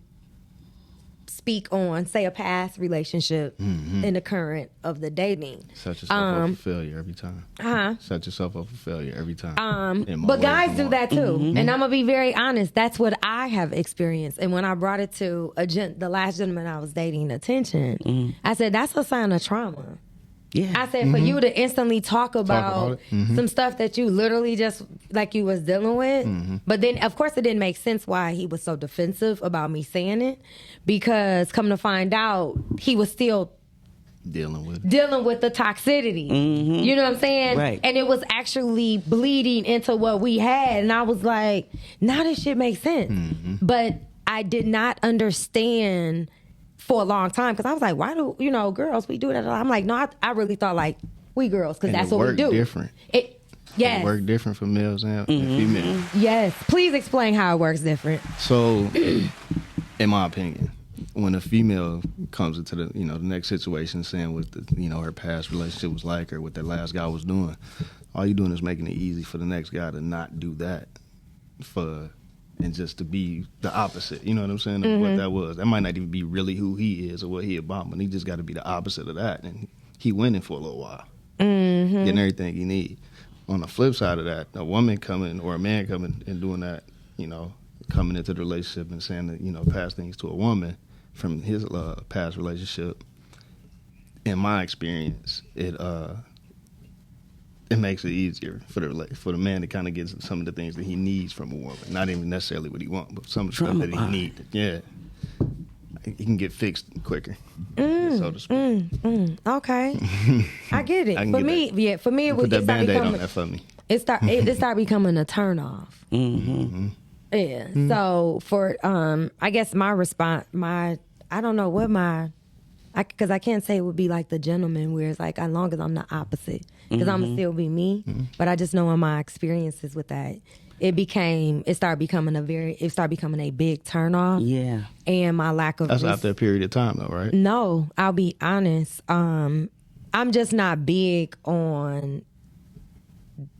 speak on, say, a past relationship in the current of the dating. Set yourself up for failure every time. Set yourself up for failure every time. But guys do that too. And I'm going to be very honest. That's what I have experienced. And when I brought it to the last gentleman I was dating attention, I said, that's a sign of trauma. Yeah. I said, for you to instantly talk about some stuff that you literally just, like you was dealing with. But then, of course, it didn't make sense why he was so defensive about me saying it. Because, come to find out, he was still dealing with the toxicity. You know what I'm saying? Right. And it was actually bleeding into what we had. And I was like, now this shit makes sense. But I did not understand for a long time, because I was like, why do girls, we do that a lot? I'm like, no, I really thought like we girls, because that's what we do. Different. It work different for males and females. Yes, please explain how it works different. So, in my opinion, when a female comes into the the next situation, saying what her past relationship was like, or what that last guy was doing, all you're doing is making it easy for the next guy to not do that, and just to be the opposite, you know what I'm saying, of what that was. That might not even be really who he is or what he about, but he just got to be the opposite of that, and he winning for a little while, getting everything he need. On the flip side of that, a woman coming or a man coming and doing that, coming into the relationship and saying that, past things to a woman from his past relationship, in my experience, it makes it easier for the man to kind of get some of the things that he needs from a woman. Not even necessarily what he wants, but some of the stuff that he needs. Yeah. He can get fixed quicker, so to speak. Okay. I get it. For me, it would put that Band-Aid on that for me. It start becoming a turn off. Yeah. So for I guess my response, I don't know what my because I can't say it would be like the gentleman where it's like as long as I'm the opposite, because I'm gonna still be me. But I just know in my experiences with that, it started becoming a big turnoff. Yeah. And my lack of That's after a period of time, though, right? No, I'll be honest. I'm just not big on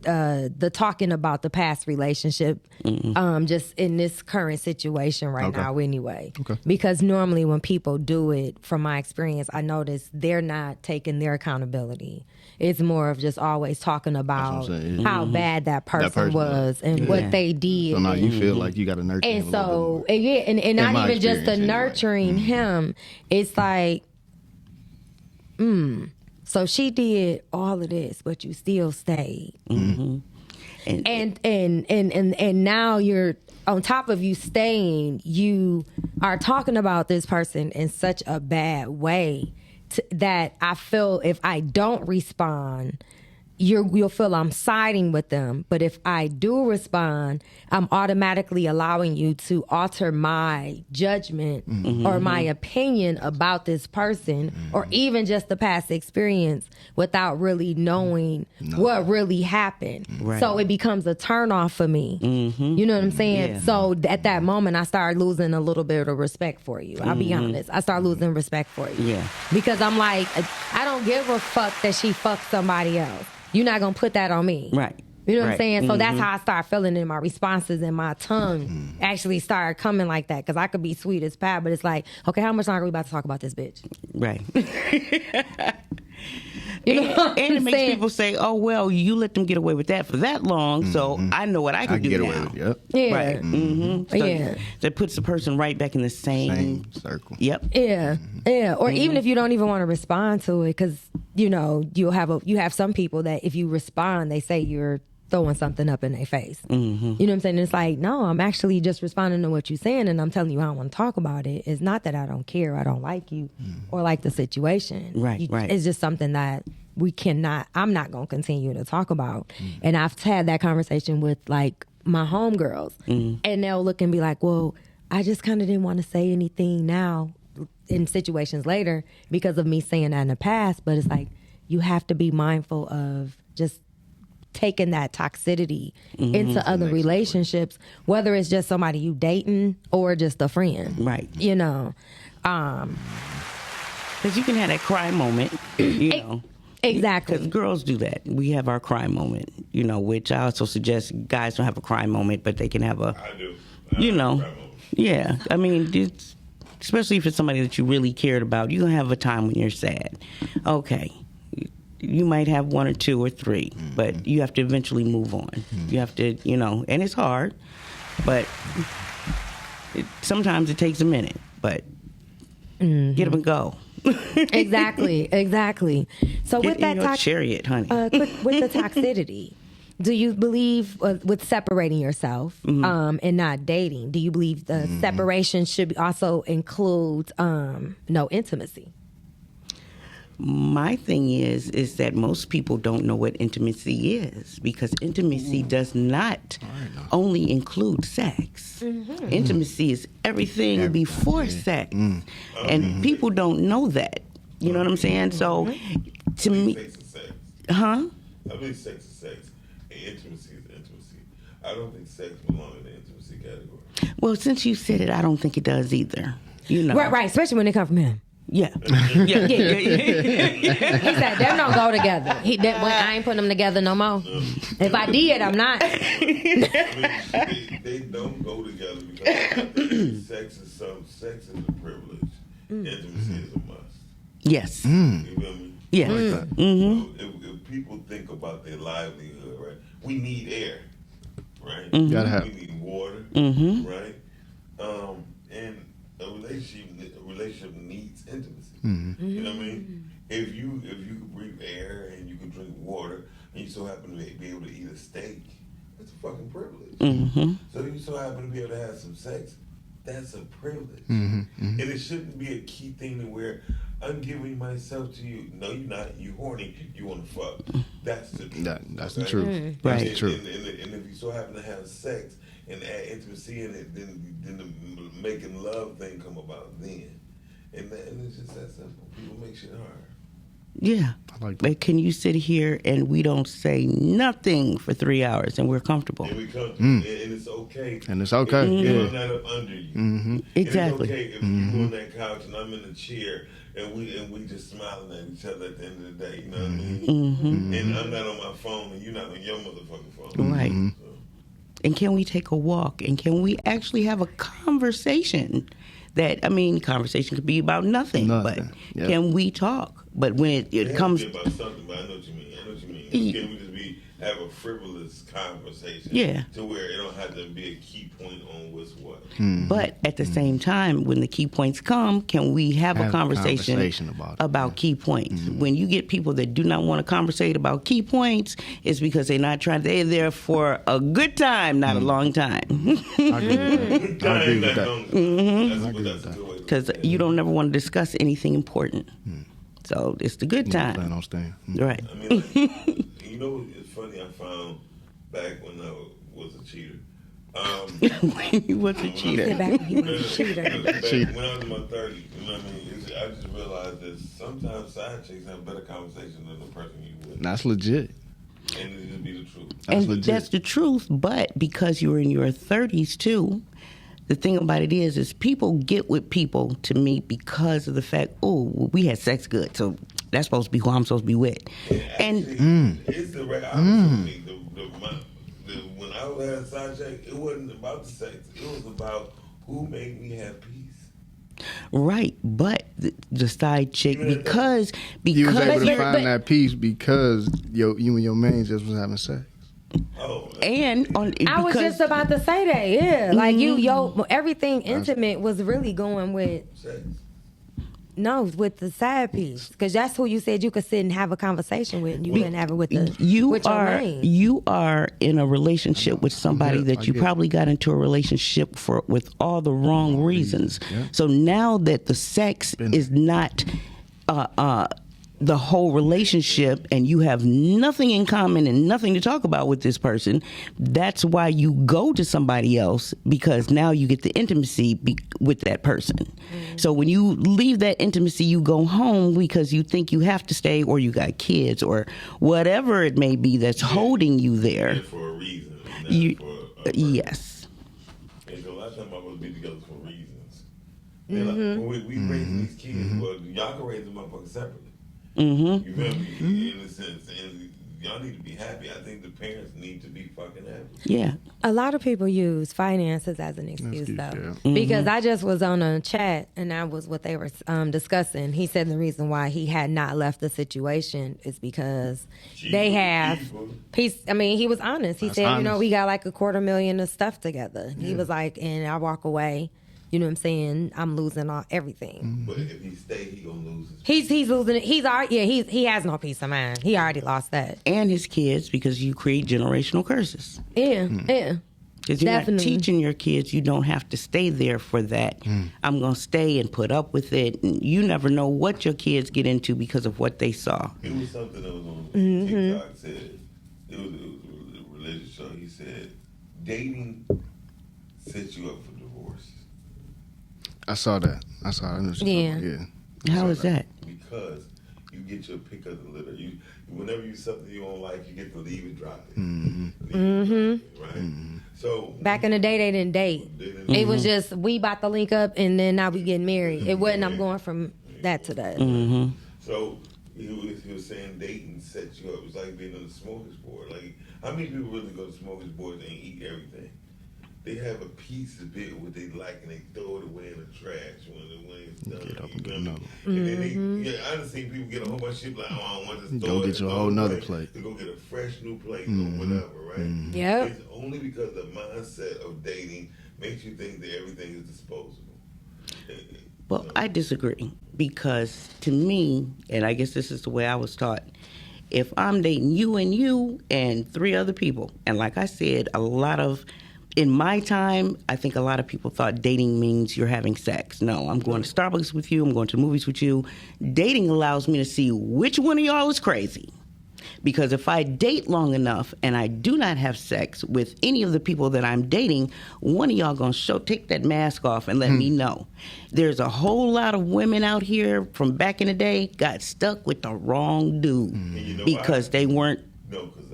the talking about the past relationship, just in this current situation right now anyway. Okay. Because normally when people do it, from my experience, I notice they're not taking their accountability. It's more of just always talking about how bad that person was and what they did. So now you feel like you got to nurture him. And so, and not even just the nurturing him. It's like, so she did all of this, but you still stayed. And now you're on top of you staying, you are talking about this person in such a bad way that I feel if I don't respond, you'll feel I'm siding with them. But if I do respond, I'm automatically allowing you to alter my judgment or my opinion about this person or even just the past experience without really knowing what really happened. Right. So it becomes a turnoff for me. You know what I'm saying? Yeah. So at that moment, I started losing a little bit of respect for you. I'll be honest. I start losing respect for you. Yeah. Because I'm like, I don't give a fuck that she fucked somebody else. You're not going to put that on me. Right. You know what I'm saying? So that's how I start feeling in my responses, and my tongue actually started coming like that, because I could be sweet as pie, but it's like, okay, how much longer are we about to talk about this bitch? Right. You know and it makes people say, oh, well, you let them get away with that for that long, so I know what I can do get now. Away with it. Yeah. Right. So that puts the person right back in the same circle. Yep. Yeah. Yeah. Or even if you don't even want to respond to it, because, you know, you have some people that if you respond, they say you're throwing something up in their face. You know what I'm saying? It's like, no, I'm actually just responding to what you're saying, and I'm telling you I don't want to talk about it. It's not that I don't care, I don't like you, or like the situation. Right. It's just something that I'm not going to continue to talk about. And I've had that conversation with like my homegirls, and they'll look and be like, well, I just kind of didn't want to say anything now in situations later because of me saying that in the past. But it's like, you have to be mindful of just taking that toxicity into other relationships, whether it's just somebody you dating or just a friend. Right. You know. Because you can have that cry moment, you know. Exactly. Because girls do that. We have our cry moment, you know, which I also suggest guys don't have a cry moment, but they can have a, I do. you know. Yeah. I mean, especially if it's somebody that you really cared about, you're going to have a time when you're sad. Okay. You might have one or two or three, but you have to eventually move on. You have to, you know, and it's hard, but sometimes it takes a minute, but get up and go. Exactly. So get with that chariot, honey. With the toxicity, do you believe with separating yourself and not dating? Do you believe the separation should also include no intimacy? My thing is that most people don't know what intimacy is, because intimacy does not only include sex. Intimacy is everything before sex. And people don't know that. You know what I'm saying? So, to me... Sex is sex. Huh? I believe sex is sex, and intimacy is intimacy. I don't think sex belongs in the intimacy category. Well, since you said it, I don't think it does either. You know. Right, especially when it comes from him. Yeah. He said them don't go together. I ain't putting them together no more. If I did, I'm not. They don't go together because I think sex is a privilege. Intimacy is a must. Yes. You feel me? Yeah. So if people think about their livelihood, right? We need air, right? We need water, right? And a relationship needs intimacy. You know what I mean? If you could breathe air and you could drink water and you so happen to be able to eat a steak, that's a fucking privilege. So if you so happen to be able to have some sex, that's a privilege. And it shouldn't be a key thing to where I'm giving myself to you. No, you're not. You horny. You want to fuck. That's the truth. That's the truth. Right. That's the truth. And if you so happen to have sex and add intimacy in it, then the making love thing come about then. And it's just that simple. People make shit hard. Yeah. But can you sit here and we don't say nothing for 3 hours and we're comfortable? And we're comfortable. And it's okay. And it's okay. And I'm not up under you. Exactly. And it's okay if you on that couch and I'm in the chair and we just smiling at each other at the end of the day. You know what I mean? And I'm not on my phone and you're not on your motherfucking phone. Right. So. And can we take a walk? And can we actually have a conversation? Conversation could be about nothing. But can we talk? But when it comes to be about something, but I know what you mean. Can we just have a frivolous conversation? Yeah. To where it don't have to be a key point on what's what. But at the same time, when the key points come, can we have a conversation about key points? When you get people that do not want to conversate about key points, it's because they're there for a good time, not a long time. I agree with that. Because you don't never want to discuss anything important. So it's the good time. Plan on staying. Right. I mean, you know, it's funny. I found back when I was a cheater. When he was a cheater. Back when he was a cheater. When I was in my 30s, you know what I mean? I just realized that sometimes side chicks have better conversation than the person you with. That's legit. And it just be the truth. That's the truth. But because you were in your 30s too, the thing about it is people get with people to me because of the fact, we had sex good, so that's supposed to be who I'm supposed to be with. It's the right opposite. When I was having a side check, it wasn't about the sex. It was about who made me have peace. Right, but the side chick because you was able to find that peace because you and your man just was having sex. I was just about to say that, yeah. Like everything intimate was really going with sex. No, with the side piece, because that's who you said you could sit and have a conversation with. And you couldn't have it with your man. You are in a relationship with somebody that you probably got into a relationship with all the wrong reasons. Yeah. So now that the sex is not the whole relationship and you have nothing in common and nothing to talk about with this person, that's why you go to somebody else, because now you get the intimacy with that person. So when you leave that intimacy, you go home because you think you have to stay, or you got kids or whatever it may be that's holding you there. For a reason. Yes. And a lot of times I was be together for reasons. Like, when we raise these kids, well, y'all can raise them motherfuckers separately. You feel me? In a sense, and y'all need to be happy. I think the parents need to be fucking happy. Yeah. A lot of people use finances as an excuse, though. Yeah. Because I just was on a chat, and that was what they were discussing. He said the reason why he had not left the situation is because they have peace. I mean, he was honest. He said, we got like $250,000 of stuff together. Yeah. He was like, and I walk away. You know what I'm saying? I'm losing everything. But if he stay, he gonna lose his peace. He's losing it. He has no peace of mind. He already lost that. And his kids, because you create generational curses. Yeah, yeah. Because you're not teaching your kids you don't have to stay there for that. I'm going to stay and put up with it. And you never know what your kids get into because of what they saw. It was something that was on TikTok said, it was a religious show. He said, dating sets you up for divorce. I saw that. Yeah. How is that? Because you get your pick of the litter. Whenever you something you don't like, you get to leave it, drop it. Right? So back in the day, they didn't date. It was just, we about to link up, and then now we getting married. It wasn't, I'm going from that to that. So he was saying dating sets you up. It's like being on the smorgasbord. Like, how many people really go to smorgasbords and eat everything? They have a piece of it what they like, and they throw it away in the trash when it's done. Get up and get another. And then I've seen people get a whole bunch of shit like, I don't want this. Go get you a whole nother plate. To go get a fresh new plate or whatever, right? Yeah. It's only because the mindset of dating makes you think that everything is disposable. Well, I disagree, because to me, and I guess this is the way I was taught, if I'm dating you and 3 other people, and like I said, in my time, I think a lot of people thought dating means you're having sex. No, I'm going to Starbucks with you. I'm going to the movies with you. Dating allows me to see which one of y'all is crazy. Because if I date long enough and I do not have sex with any of the people that I'm dating, one of y'all gonna take that mask off and let me know. There's a whole lot of women out here from back in the day got stuck with the wrong dude because they weren't. No, because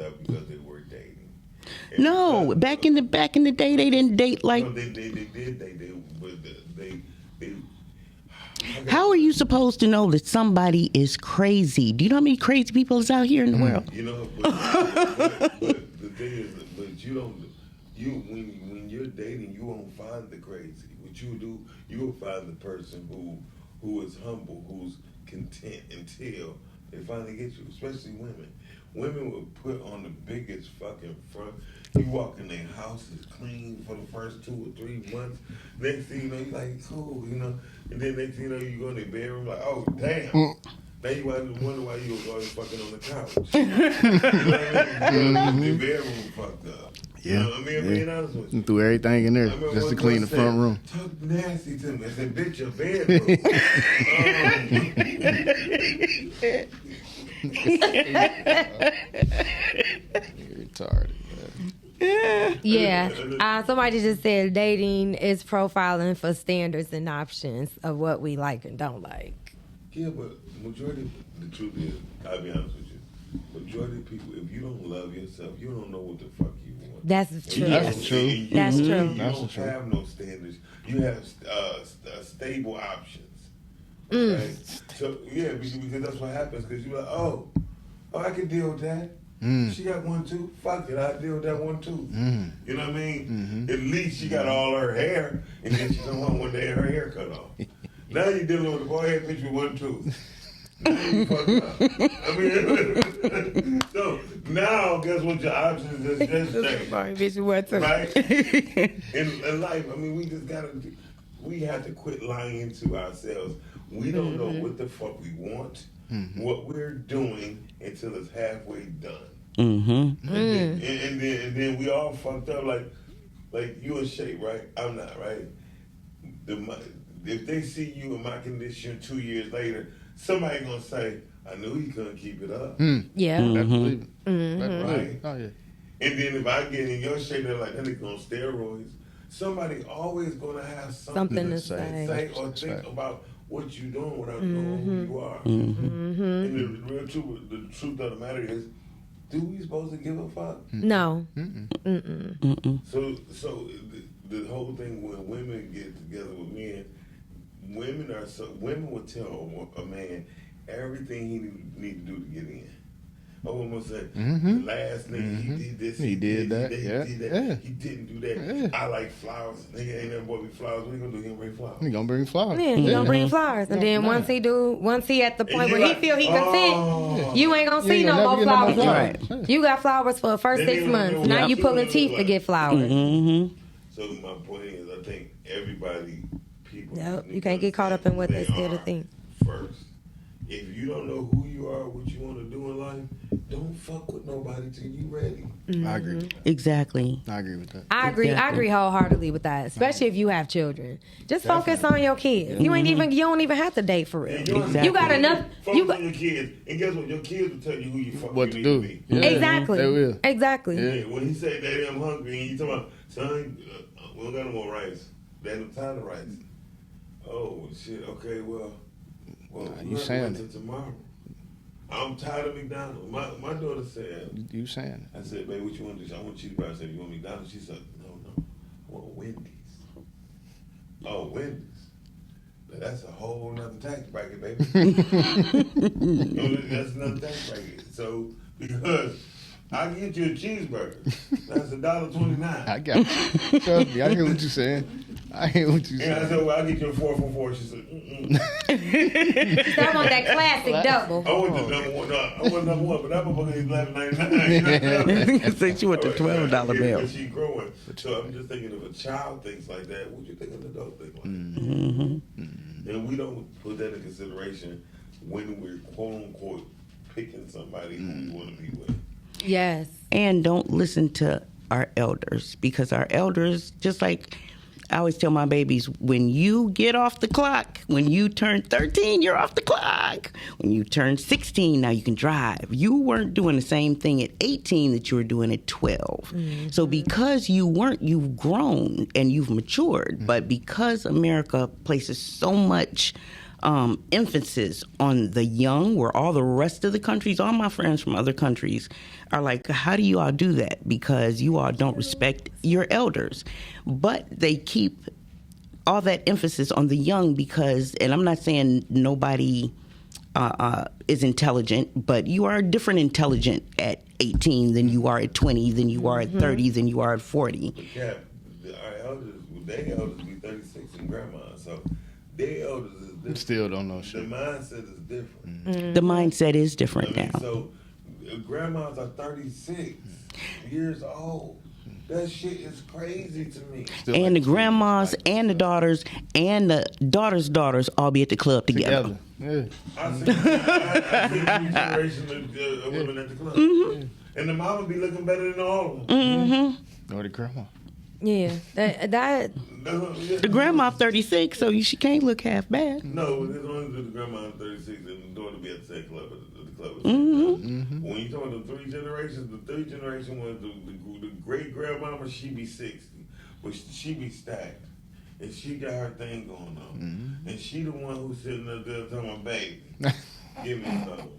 they were dating. No, back in the day, they didn't date like. No, they did. They. How are you supposed to know that somebody is crazy? Do you know how many crazy people is out here in the world? You know, but the thing is, but you don't. When you're dating, you won't find the crazy. What you do, you will find the person who is humble, who's content until they finally get you. Especially women. Women will put on the biggest fucking front. You walk in their house, it's clean for the first 2 or 3 months. Next thing you know, you're like, cool, you know. And then next thing you know, you go in their bedroom, like, oh, damn. Now you wonder why you was always fucking on the couch. You know what I mean? The bedroom fucked up. Yeah. You know what I mean? Being honest with you. Threw everything in there just to clean the front room. Talk nasty to me. I said, bitch, your bedroom. You're retarded. Yeah. Somebody just said dating is profiling for standards and options of what we like and don't like. Yeah, but majority, the truth is, I'll be honest with you, majority of people, if you don't love yourself, you don't know what the fuck you want. That's true. That's true. That's true. You don't have no standards. You have stable options. Right? So, yeah, because that's what happens, because you're like, oh, I can deal with that. She got one too. Fuck it, I'll deal with that one too. You know what I mean? At least she got all her hair, and then she come home one day and her hair cut off. Now you're dealing with a boy head bitch with one tooth. Now you fucked up. I mean, so now guess what your options is? Just bitch with one tooth. Right? In life, I mean, we have to quit lying to ourselves. We don't know what the fuck we want, what we're doing until it's halfway done. And then we all fucked up like you in shape, right? I'm not, right? If they see you in my condition 2 years later, somebody gonna say, I knew he couldn't keep it up. Yeah. Right. Oh, yeah. And then if I get in your shape, they're like, that nigga on steroids. Somebody always gonna have something to say or think about what you doing without knowing who you are. And the real truth of the matter is, do we supposed to give a fuck? No. So the whole thing when women get together with men, women will tell a man everything he need to do to get in. A woman will say, the last nigga, he did this, he did that, he didn't do that. I like flowers. Nigga ain't never bought me flowers. What he gonna do? He gonna bring flowers. He gonna bring flowers. Yeah, he gonna bring flowers. And then once he at the point where he feel he content, you ain't gonna see no more flowers. Right. You got flowers for the first 6 months. Now you pulling teeth to get flowers. So my point is, I think people. Yep. You can't get caught up in what they scared to think. First, if you don't know who you are, what you want to do in life, don't fuck with nobody till you ready. I agree with that. Exactly. I agree with that. I agree. I agree wholeheartedly with that, especially if you have children. Just focus on your kids. You don't even have to date for real. You got enough. Focus on your kids, and guess what? Your kids will tell you who you fuck What to do. Be. Yeah. Exactly. They will. Exactly. Yeah. When he say, "Daddy, I'm hungry," and you talking about, "Son, we don't got no more rice. Daddy, I'm tired of rice." Oh shit. Okay. Well, you saying it tomorrow. I'm tired of McDonald's. My daughter said, you saying it. I said, baby, what you want to do? I want you to buy. I said, you want McDonald's? She said, no, I want Wendy's. Oh, Wendy's. But that's a whole nother tax bracket, baby. That's another tax bracket. So, because I can get you a cheeseburger. That's $1.29. I got you. Trust me, I hear what you're saying. I hear what you're saying. And I said, well, I'll get you a 4 for $4. She said, I want that classic double. I want the number one. No, I want number one, but that motherfucker is $11.99. I think she want the $12 bill. But she's growing. So I'm just thinking, if a child thinks like that, what you think an adult think like that? And we don't put that in consideration when we're quote unquote picking somebody who we want to be with. Yes. And don't listen to our elders, because our elders, just like I always tell my babies, when you get off the clock, when you turn 13, you're off the clock. When you turn 16, now you can drive. You weren't doing the same thing at 18 that you were doing at 12. So because you weren't, you've grown and you've matured. But because America places so much emphasis on the young, where all the rest of the countries, all my friends from other countries are like, how do you all do that? Because you all don't respect your elders. But they keep all that emphasis on the young because, and I'm not saying nobody is intelligent, but you are different intelligent at 18 than you are at 20, than you are at 30, than you are at 40. Yeah, our elders, their elders be 36 and grandma, so their elders is different. Still don't know shit. The mindset is different. The mindset is different now. So grandmas are 36 years old. That shit is crazy to me. Still And like the grandmas and the daughters and the daughters all be at the club together. Yeah. I see new generation of women at the club. And the mama be looking better than all of them. Or the grandma. Yeah, that The grandma 36, so she can't look half bad. No, it's only the grandma 36 and the daughter be at the same club at the club. At the same time. When you talk about the three generations, the third generation was the great grandmama. She be 60, but she be stacked, and she got her thing going on, and she the one who's sitting up there talking about, baby, give me something.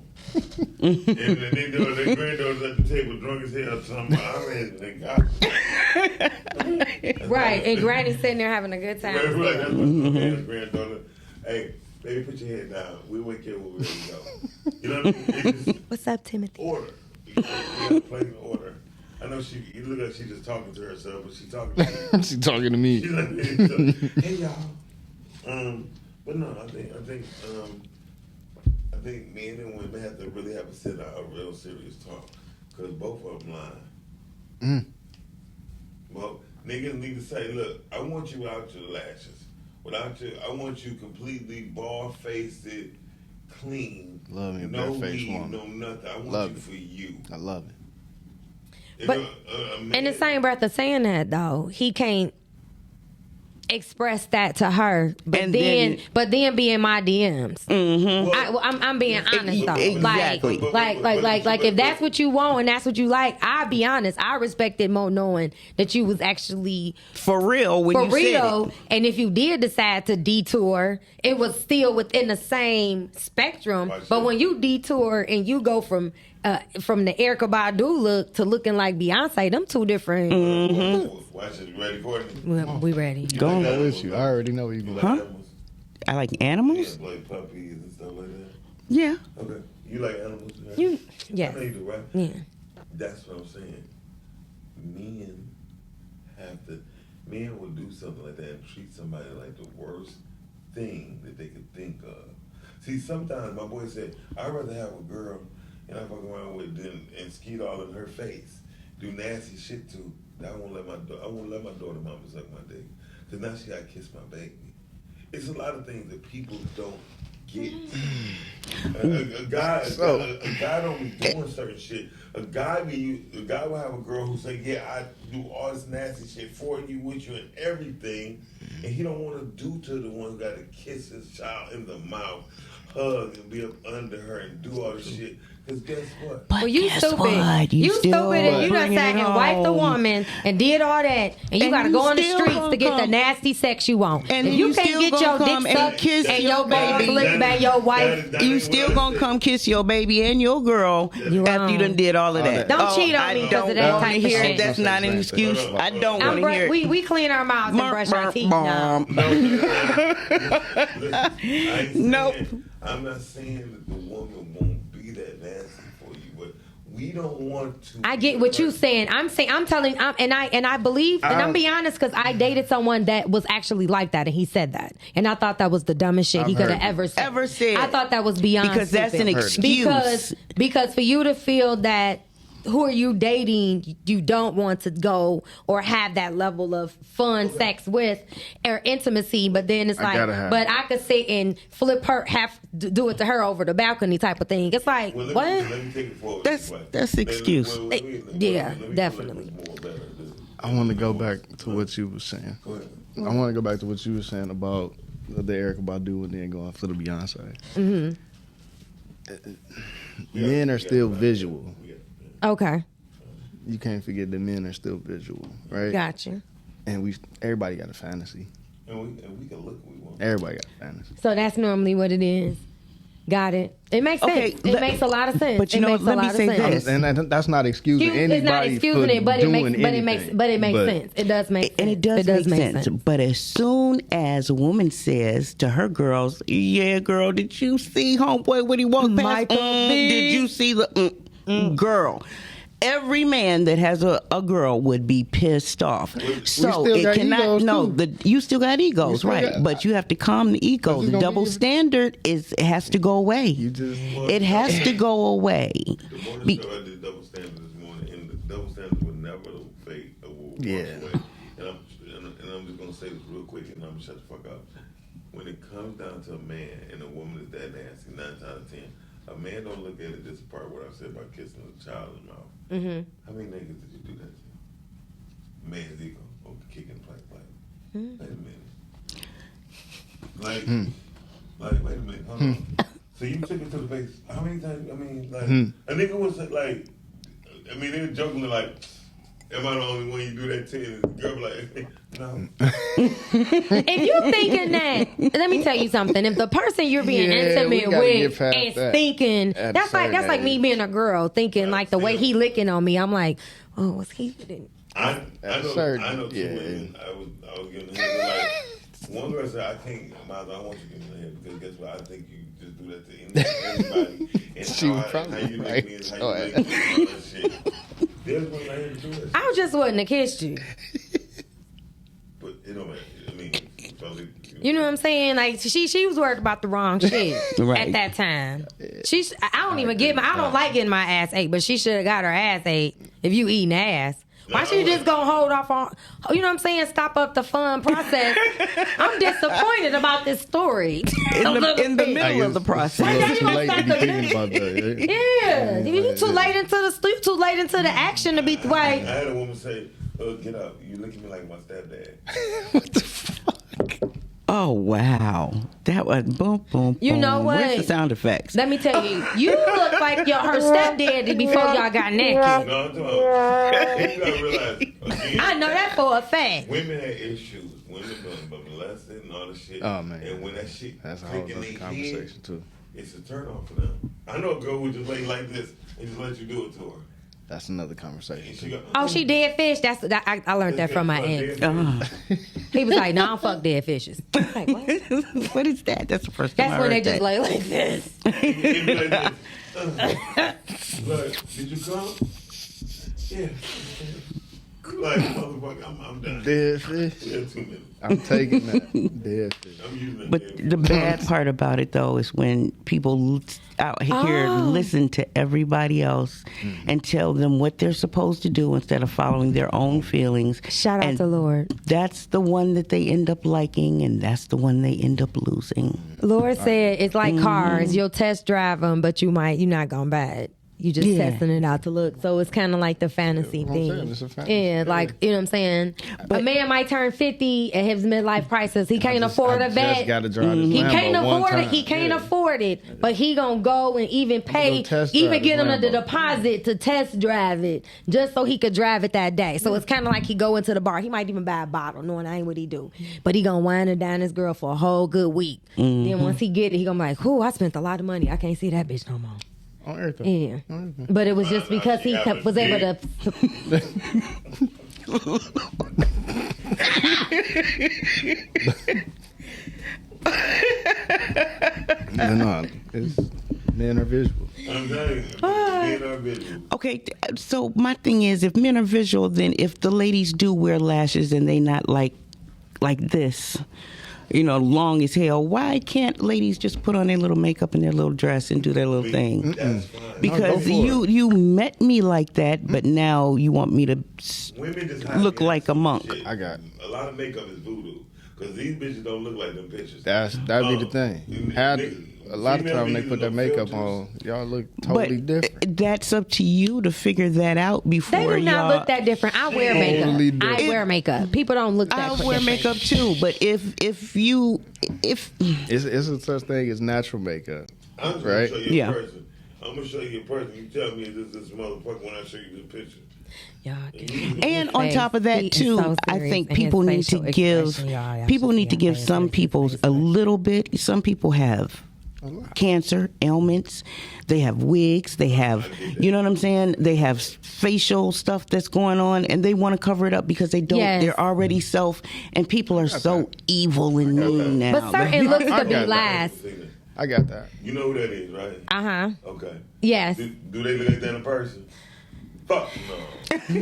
And then their granddaughters at the table drunk as hell talking about, I read they got right, and Granny's sitting there having a good time. Right, that's what granddaughter. Hey, baby, put your head down. We wake here when we're ready to go. You know what I mean? It's just What's up, Timothy? order. You gotta play the order. I know you look like she's just talking to herself, but she's talking to you. She's talking to me. She's like, hey y'all. But no, I think men and women have to really have to sit down a real serious talk, because both of them lying. Well, niggas need to say, look, I want you without your lashes. I want you completely bald-faced, clean. Love me, no bare-faced weed, woman. no nothing. I want Love you it. for you. I love it. But in the same breath of saying that, though, he can't express that to her, but And then be in my DMs. Well, I'm being honest though. Exactly. Like if that's what you want and that's what you like, I'll be honest. I respected more knowing that you was actually For real, when you said it. And if you did decide to detour, it was still within the same spectrum. But when you detour and you go from the Erykah Badu look to looking like Beyonce, them two different. Watch it. You ready, Cortney? We ready. Go on. I'm with you. I already know you going. Huh? I like animals. Yeah, like puppies and stuff like that. Yeah. Okay. You like animals? Right? Yes. I know you do, right? Yeah. That's what I'm saying. Men will do something like that and treat somebody like the worst thing that they could think of. See, sometimes my boy said, I'd rather have a girl and I fuck around with and skeet all in her face, do nasty shit too. I won't let my daughter mama suck my dick, because now she gotta kiss my baby. It's a lot of things that people don't get. A guy don't be doing certain shit. A guy will have a girl who say, yeah, I do all this nasty shit for you, with you, and everything, and he don't want to do to the one who got to kiss his child in the mouth, hug and be up under her and do all this shit. Because guess what? But you guess stupid. what? You stupid and you done bringing sat it and wiped the home. woman and did all that, and you got to you go on the still streets gonna to get the come- nasty sex you want. And if you you can't still get gonna your come dick and sucked kiss and your your baby baby. licked by your wife, You still gonna come kiss your baby and your girl after you done did all of that. Don't cheat on me because of that wanna type of hear shit. it. That's not an excuse. I don't want to hear it. We clean our mouths and brush our teeth now. Nope. I'm not saying that the woman won't be that nasty for you, but we don't want to. I get what you're saying. I'm telling, and I believe, and I'm being honest, because I dated someone that was actually like that, and he said that, and I thought that was the dumbest shit he could have ever said. I thought that was beyond because that's an stupid. excuse. Because for you to feel that who are you dating you don't want to go or have that level of fun sex with or intimacy, but then it's like, but I could sit and flip her, do it to her over the balcony type of thing. It's like, what? Let me take it forward. That's excuse. Yeah, definitely. I want to go back to what you were saying. Go ahead. I want to go back to what you were saying about the Erykah Badu and then going for the Beyonce. Men are still visual. Okay. You can't forget that men are still visual, right? Gotcha. And everybody got a fantasy. And we can look what we want. Everybody got a fantasy. So that's normally what it is. Got it. It makes sense. It makes a lot of sense. But you know, let me say this, and that's not excusing anybody. It's not excusing it, but it makes sense. It does make sense. And it does make sense. But as soon as a woman says to her girls, "Yeah, girl, did you see homeboy when he walked past? Did you see the girl?" Every man that has a girl would be pissed off. So it cannot. No, you still got egos, right? But you have to calm the ego. The double standard it has to go away. It has to go away. The morning show I did double standard this morning, and the double standard would never fade. Yeah. And I'm just gonna say this real quick, and I'm gonna shut the fuck up. When it comes down to a man and a woman is that nasty, 9 times out of 10. A man don't look at it this part what I said about kissing a child in the mouth. How many niggas did you do that to? Man's ego. Kicking like. Wait a minute. Like, wait a minute. Hold on. So you took it to the face. How many times? I mean, like, a nigga was like, I mean, they were jokingly like, am I the only one you do that to? And the girl be like, no. If you thinking that, let me tell you something. If the person you're being intimate with is thinking, that's like me being a girl thinking like the way he licking on me. I'm like, oh, was he? I know two women. I was giving him like one girl said, I want you to give me head because guess what? I think you just do that to anybody. And she was probably how you right. make me and how you make me and all that shit. I just wouldn't have kissed you. But it don't matter. I mean, you know what I'm saying? Like she was worried about the wrong shit at that time. I don't like getting my ass ate, but she should have got her ass ate if you eating ass. Why should you just go hold off on, you know what I'm saying, stop up the fun process? I'm disappointed about this story. In the middle of the process. It's too late to be thinking about that. Yeah. You too late into the action to be I like. had a woman say, get up. You look at me like my stepdad. What the fuck? Oh, wow. That was boom, boom, boom. You know what? Where's the sound effects? Let me tell you, you look like her stepdaddy before y'all got naked. No, I'm talking about, you gotta realize, again, I know that for a fact. Women had issues. Women been molested and all the shit. Oh, man. And when that shit that's a whole other conversation, too. It's a turn off for them. I know a girl who just lay like this and just let you do it to her. That's another conversation. She dead fish. I learned that from my ex. He was like, "No, I don't fuck dead fishes." Like, what? What is that? That's the first time I heard when they that. just lay like this. Like, did you come? Yeah. Like, motherfucker, I'm done. Dead fish. Yeah, 2 minutes. I'm taking that. Dead fish. I'm using that. But the bad part about it, though, is when people out here listen to everybody else and tell them what they're supposed to do instead of following their own feelings. Shout out to Lord. That's the one that they end up liking, and that's the one they end up losing. Lord said it's like cars. You'll test drive them, but you're not gonna buy it. You just testing it out to look. So it's kind of like the fantasy thing. It's a fantasy. Yeah, like, you know what I'm saying? But a man might turn 50 at his midlife crisis. He can't afford a vet. Just gotta drive this He Lambo can't one afford it. time. He can't afford it. But he gonna go and even pay, test even drive get this him the Lambo. deposit to test drive it just so he could drive it that day. So it's kind of like he go into the bar. He might even buy a bottle knowing that ain't what he do. But he gonna wine and dine his girl for a whole good week. Then once he get it, he gonna be like, "Whoo, I spent a lot of money. I can't see that bitch no more." On everything. Yeah. But it was just because he was able to. No, it's men are visual. I'm telling you, men are visual. Okay, so my thing is, if men are visual, then if the ladies do wear lashes and they not like this, you know, long as hell, why can't ladies just put on their little makeup and their little dress and do their little thing? That's fine. Because you met me like that, but now you want me to Women just look like a monk. shit. I got a lot of makeup is voodoo because these bitches don't look like them pictures. that'd be the thing. a lot of times when they put that makeup on, y'all look totally different. That's up to you to figure that out before They do not look that different. I wear makeup. Totally I different. wear makeup. People don't look that I different. wear makeup too, but if It's a such thing as natural makeup. I'm just Right? gonna show you Yeah. a person. I'm gonna show you a person. You tell me is this motherfucker when I show you the picture. Y'all and on top of that too, I think people need to give some people a little bit. Some people have cancer ailments. They have wigs. They have, you know what I'm saying? They have facial stuff that's going on, and they want to cover it up because they don't. Yes. They're already self, and people are so evil and mean now. But certain looks I could be got that. last. I got that. You know who that is, right? Okay. Yes. Do they look like that in person? Fuck no. You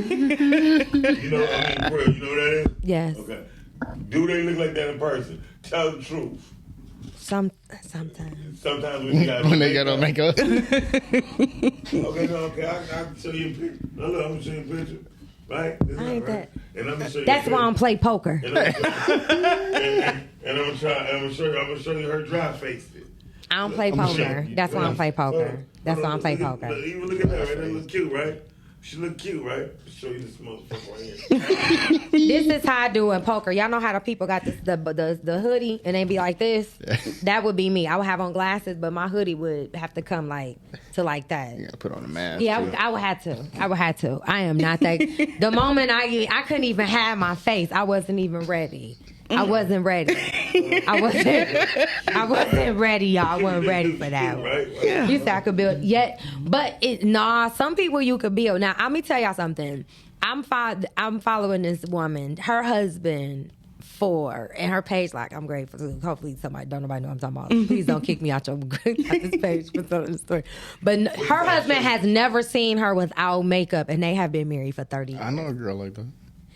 know, I mean, for real, you know who that is? Yes. Okay. Do they look like that in person? Tell the truth. Sometimes. Sometimes when They got on makeup. Okay, I'll show you a picture. No, look, I'm gonna show you a picture. Right? This I ain't right? that. And I'm gonna show you That's a why I picture. don't play poker. And I'm gonna show you her dry face. I don't play poker. That's why I don't play poker. That's why I don't play poker. Even look at that, right? That look cute, right? She look cute, right? Show you this motherfucker right here. This is how I do in poker. Y'all know how the people got this the hoodie and they be like this? That would be me. I would have on glasses, but my hoodie would have to come like that. You gotta put on a mask. Yeah, too. I would have to. I am not that. The moment I couldn't even have my face. I wasn't even ready. I wasn't ready. I wasn't ready, y'all. I wasn't ready for that one. Yeah. You said I could build yet, but some people you could build. Now, let me tell y'all something. I'm following this woman. Her husband, 4, and her page, like, I'm grateful to. Hopefully nobody know what I'm talking about. Please don't kick me out your this page for telling the story. But her husband has never seen her without makeup, and they have been married for 30 years. I know a girl like that.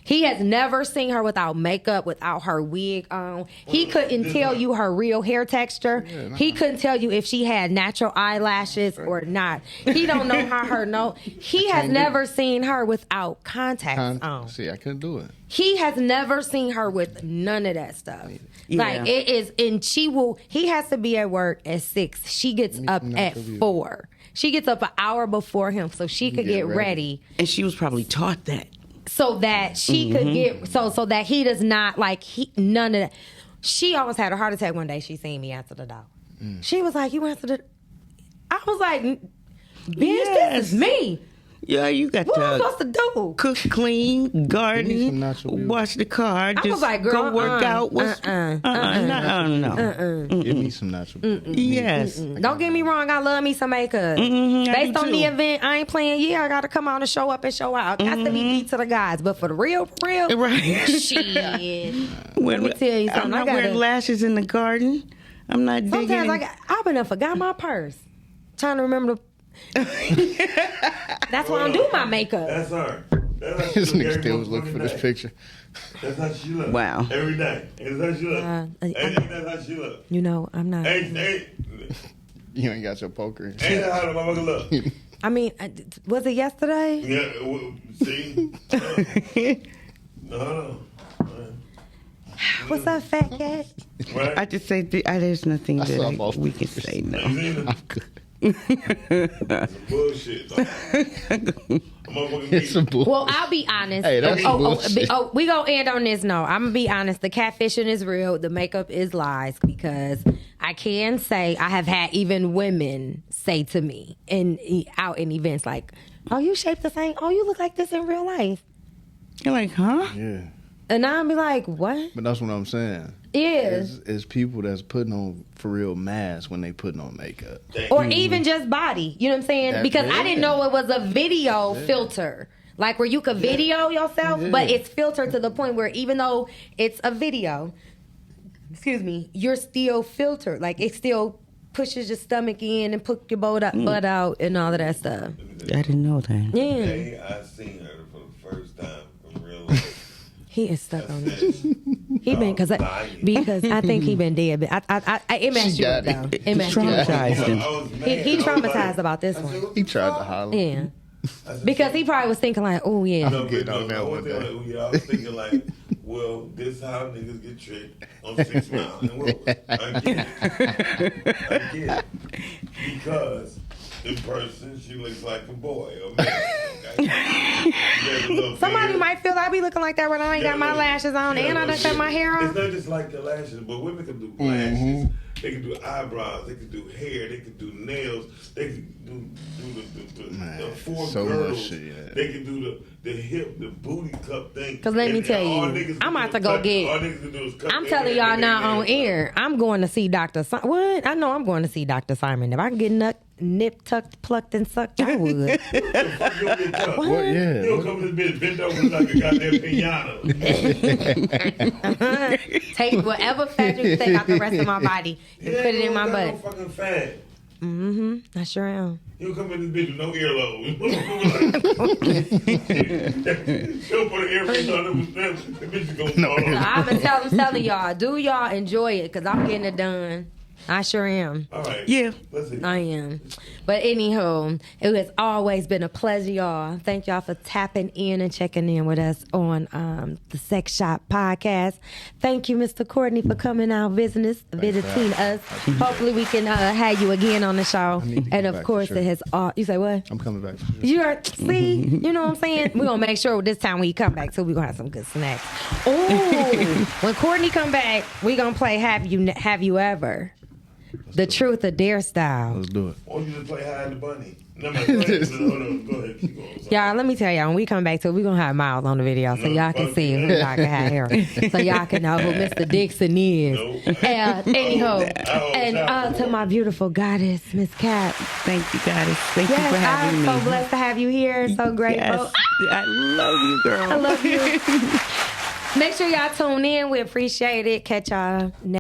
He has never seen her without makeup, without her wig on. He couldn't tell you her real hair texture. He couldn't tell you if she had natural eyelashes or not. He don't know how her know. He has never seen her without contacts on. See, I couldn't do it. He has never seen her with none of that stuff. Yeah. Like it is, and he has to be at work at 6. She gets up at 4. She gets up an hour before him so she could get ready. And she was probably taught that. So that she could get so that he does not none of that. She almost had a heart attack one day. She seen me answer the door. She was like, "You answered it." I was like, "Bitch, this is me." Yeah, you got What to am I supposed to do? cook, clean, garden, wash the car, just was like, girl, go work out. No. Give me some natural. Yes. Don't get me wrong. I love me some makeup. I Based do on the too. event, I ain't playing. Yeah, I got to come out and show up and show out. Got to be beat to the guys. But for the real, Right. shit. Let me tell you something. I'm not wearing lashes in the garden. I'm not digging. Sometimes I've been forgot my purse. Trying to remember That's why I don't do my makeup. That's her. This nigga still was looking for this picture. That's how she look. Wow. Every day. That's how she look. That's how she look. You know, I'm not. You ain't got your poker. Ain't that how the motherfucker look? I mean, was it yesterday? Yeah, see? No. What's up, fat cat? Right? I just say there's nothing that we can say. No. I'm good. That's some bullshit. It's some bullshit. Well, I'll be honest. Hey, that's bullshit. We gonna end on this note. I'm gonna be honest. The catfishing is real. The makeup is lies because I can say I have had even women say to me out in events like, "Oh, you shaped the same. Oh, you look like this in real life." You're like, huh? Yeah. And I'll be like, "What?" But that's what I'm saying. Yeah. It's people that's putting on for real masks when they putting on makeup. Or even just body. You know what I'm saying? Because I didn't know it was a video filter. Like where you could video yourself, but it's filtered to the point where even though it's a video, you're still filtered. Like it still pushes your stomach in and put your butt out and all of that stuff. I didn't know that. Yeah. I seen her for the first time in real life. He is stuck on it. He been because I think he been dead. But it messed you up though. It messed you up. Traumatized him. He traumatized about this one. He tried to holler. Yeah. Because he probably was thinking like, oh yeah. I was thinking like, well, this how niggas get tricked on 6 Mile and Woodward. I get it. Because in person, she looks like a boy or man. Okay? Somebody might feel I be looking like that when I ain't got my lashes on and I done cut my hair It's off. not just like the lashes, but women can do lashes. They can do eyebrows. They can do hair. They can do nails. They can do the four girdles. Shit. They can do the hip, the booty cup thing. Because let me tell you, I'm about to go get. I'm telling y'all now on air, I'm going to see Dr. Simon. What? I know I'm going to see Dr. Simon. If I can get nipped, tucked, plucked, and sucked, I would. What? Yeah. He'll come to this bitch, bend over like a goddamn pinata. Take whatever fat you can take out the rest of my body and put it in my butt. No fucking fat. I sure am. He'll come in this bitch with no earlobes. He'll put an earpiece on him. The bitch is going to fall off. I'm telling y'all, do y'all enjoy it because I'm getting it done. I sure am. All right. Yeah. Let's see. I am. But anyhow, it has always been a pleasure, y'all. Thank y'all for tapping in and checking in with us on the Sex Shop podcast. Thank you, Mr. Cortney, for coming out visiting us. Hopefully we can have you again on the show. And of course, it has all. You say what? I'm coming back. You are, see, you know what I'm saying? We're going to make sure this time when you come back, too, we're going to have some good snacks. Oh, when Cortney come back, we're going to play Have You Ever? The Truth or Dare style. Let's do it. Or you just play Hide the Bunny. No, go ahead. Keep going. Y'all, let me tell y'all, when we come back to it, we're going to have Miles on the video so y'all can see who y'all can have here. So y'all can know who Mr. Dixon is. Anyhow, and to my beautiful goddess, Miss Cat. Thank you, goddess. Thank you for having me. I'm so blessed to have you here. So grateful. Yes. I love you, girl. I love you. Make sure y'all tune in. We appreciate it. Catch y'all next